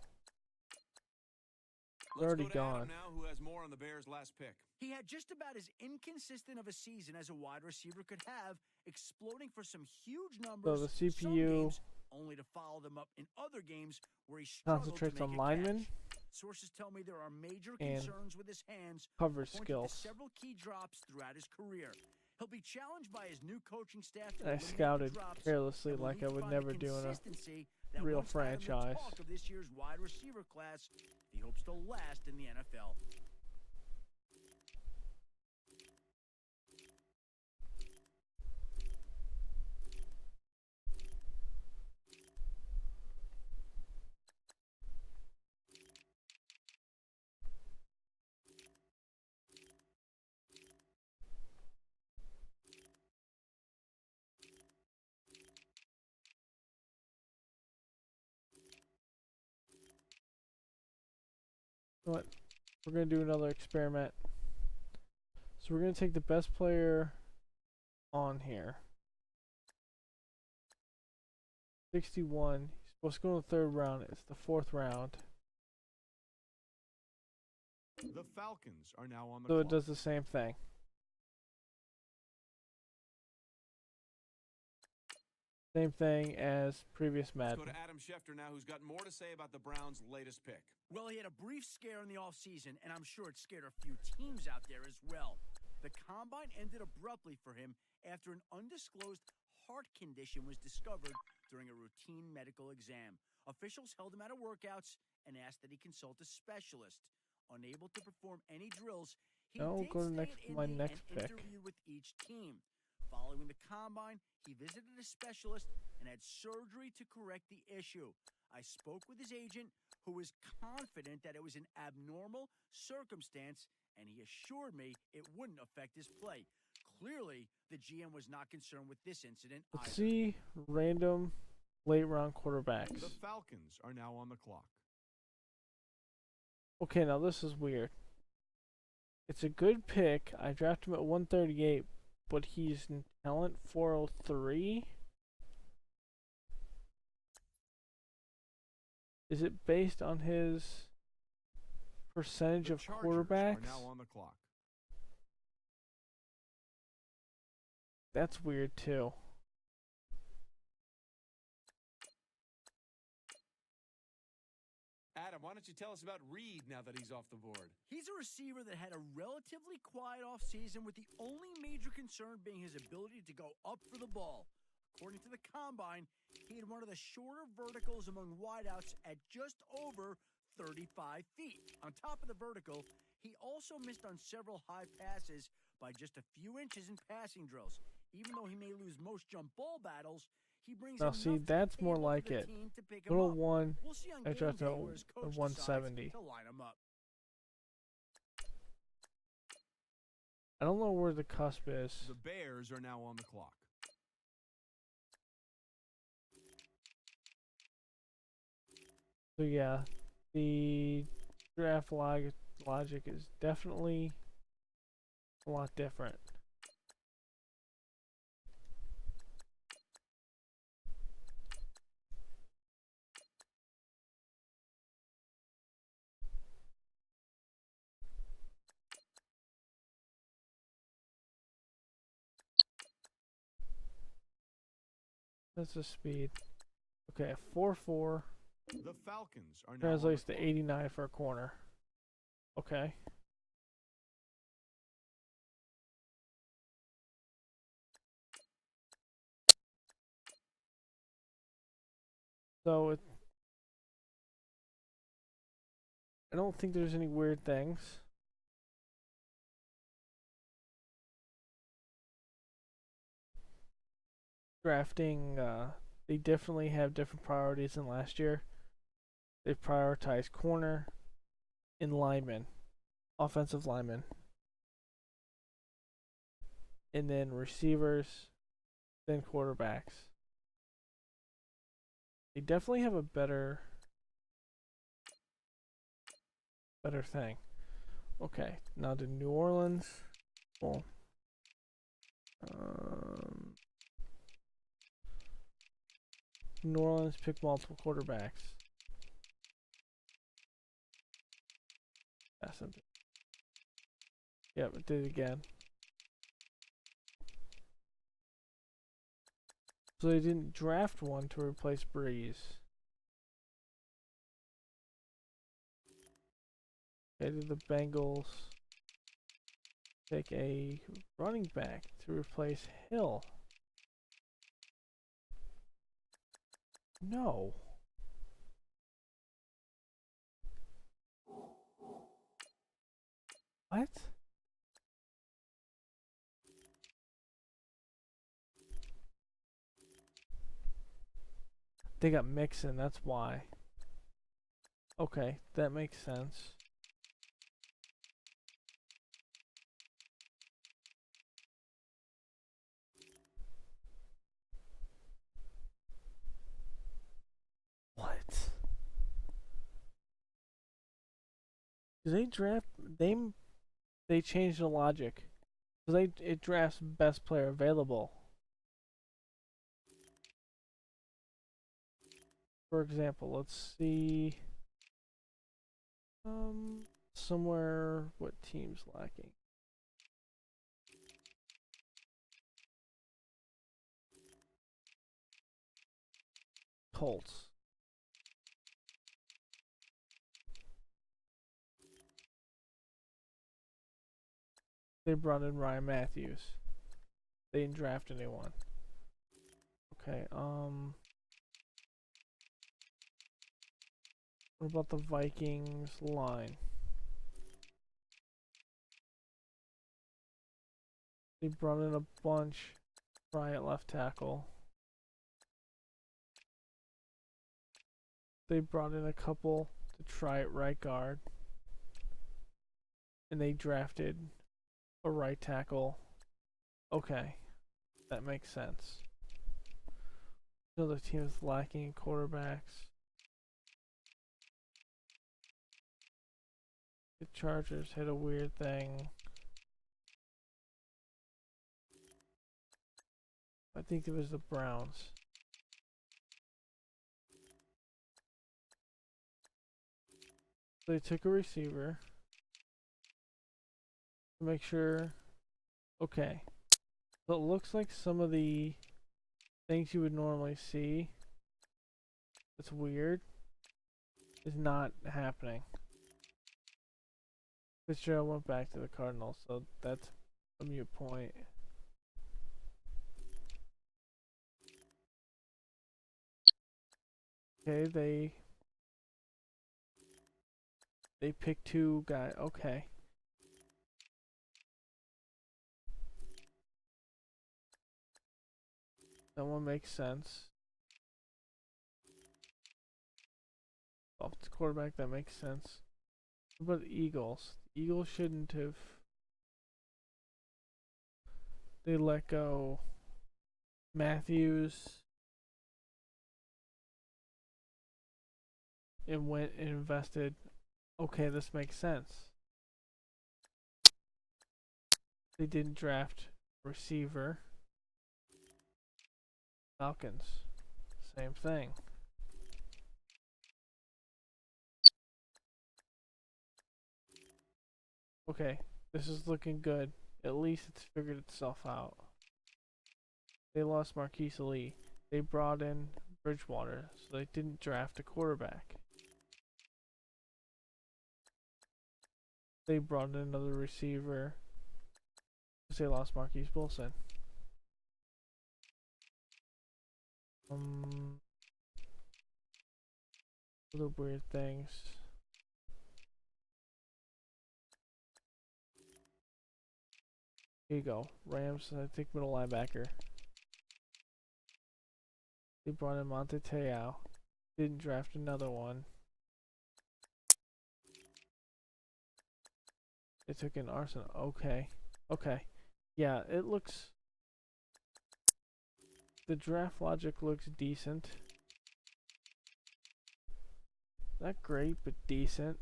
they're already Let's go to gone. Adam now, who has more on the Bears' last pick. He had just about as inconsistent of a season as a wide receiver could have, exploding for some huge numbers. So the some CPU games, only to follow them up in other games where he struggled to concentrates make on a linemen. catch. Sources tell me there are major And concerns with his hands, coverage pointing to skills. several key drops throughout his career. He'll be challenged by his new coaching staff to I eliminate the scouted drops, carelessly and will like need I to would find the never do in a consistency that real once had him the franchise. talk of this year's wide receiver class if he hopes to last in the NFL. What? We're gonna do another experiment. So we're gonna take the best player on here. 61. He's supposed to go in the 3rd round. It's the 4th round. The Falcons are now on the So clock. it does the same thing. Same thing as previous Let's Madden. go to Adam Schefter now, who's got more to say about the Browns' latest pick. Well, he had a brief scare in the offseason, and I'm sure it scared a few teams out there as well. The combine ended abruptly for him after an undisclosed heart condition was discovered during a routine medical exam. Officials held him out of workouts and asked that he consult a specialist. Unable to perform any drills, he No, did go to stay next- at my Indy next and pick. interviewed with each team. Following the combine, he visited a specialist and had surgery to correct the issue. I spoke with his agent, who was confident that it was an abnormal circumstance, and he assured me it wouldn't affect his play. Clearly, the GM was not concerned with this incident Let's either. see random late round quarterbacks. The Falcons are now on the clock. Okay, now this is weird. It's a good pick. I drafted him at 138, but he's in talent 403. Is it based on his percentage The of Chargers quarterbacks? are now on the clock. That's weird too. Adam, why don't you tell us about Reed now that he's off the board? He's a receiver that had a relatively quiet offseason, with the only major concern being his ability to go up for the ball. According to the combine, he had one of the shorter verticals among wideouts at just over 35 feet. On top of the vertical, he also missed on several high passes by just a few inches in passing drills. Even though he may lose most jump ball battles, he brings Now enough see, to the that's more table for like the it. team to pick him Little up. one, We'll see on I game drafted day a where his coach 170. decides to line him up. I don't know where the cusp is. The Bears are now on the clock. So yeah, the draft logic is definitely a lot different. That's the speed. Okay, 4.4 The Falcons are now translates on the to clock. 89 for a corner. Okay. So I don't think there's any weird things. Drafting, they definitely have different priorities than last year. They prioritize corner and linemen, offensive linemen, and then receivers, then quarterbacks. They definitely have a better thing. Okay, now to New Orleans. Well, New Orleans pick multiple quarterbacks. That's something. Yep, it did it again. So they didn't draft one to replace Breeze. Okay, did the Bengals take a running back to replace Hill? No. What? They got Mixon, that's why. Okay, that makes sense. What? They draft they changed the logic. So it drafts best player available. For example, let's see somewhere what team's lacking. Colts. They brought in Ryan Matthews. They didn't draft anyone. Okay, what about the Vikings line? They brought in a bunch. Try at left tackle. They brought in a couple to try at right guard. And they drafted a right tackle. Okay, that makes sense. Another team is lacking in quarterbacks. The Chargers hit a weird thing. I think it was the Browns. They took a receiver to make sure. Okay. So it looks like some of the things you would normally see that's weird is not happening. Fitzgerald went back to the Cardinals, so that's a mute point. Okay, they picked two guys. Okay. That one makes sense. Off the quarterback, that makes sense. What about the Eagles? The Eagles shouldn't have. They let go Matthews and went and invested. Okay, this makes sense. They didn't draft receiver. Falcons, same thing. Okay, this is looking good. At least it's figured itself out. They lost Marquise Lee. They brought in Bridgewater, so they didn't draft a quarterback. They brought in another receiver. They lost Marquise Wilson. Other weird things. Here you go. Rams, I think middle linebacker. They brought in Monte Te'o. Didn't draft another one. They took in Arsenal. Okay. Okay. Yeah, it looks... The draft logic looks decent. Not great, but decent.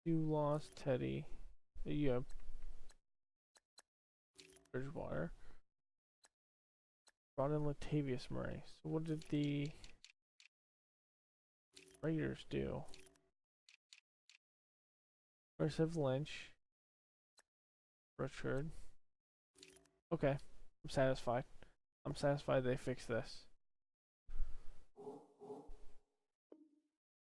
You lost Teddy. You have Bridgewater. Brought in Latavius Murray. So what did the Raiders do? First have Lynch. Richard. Okay. I'm satisfied. I'm satisfied they fixed this.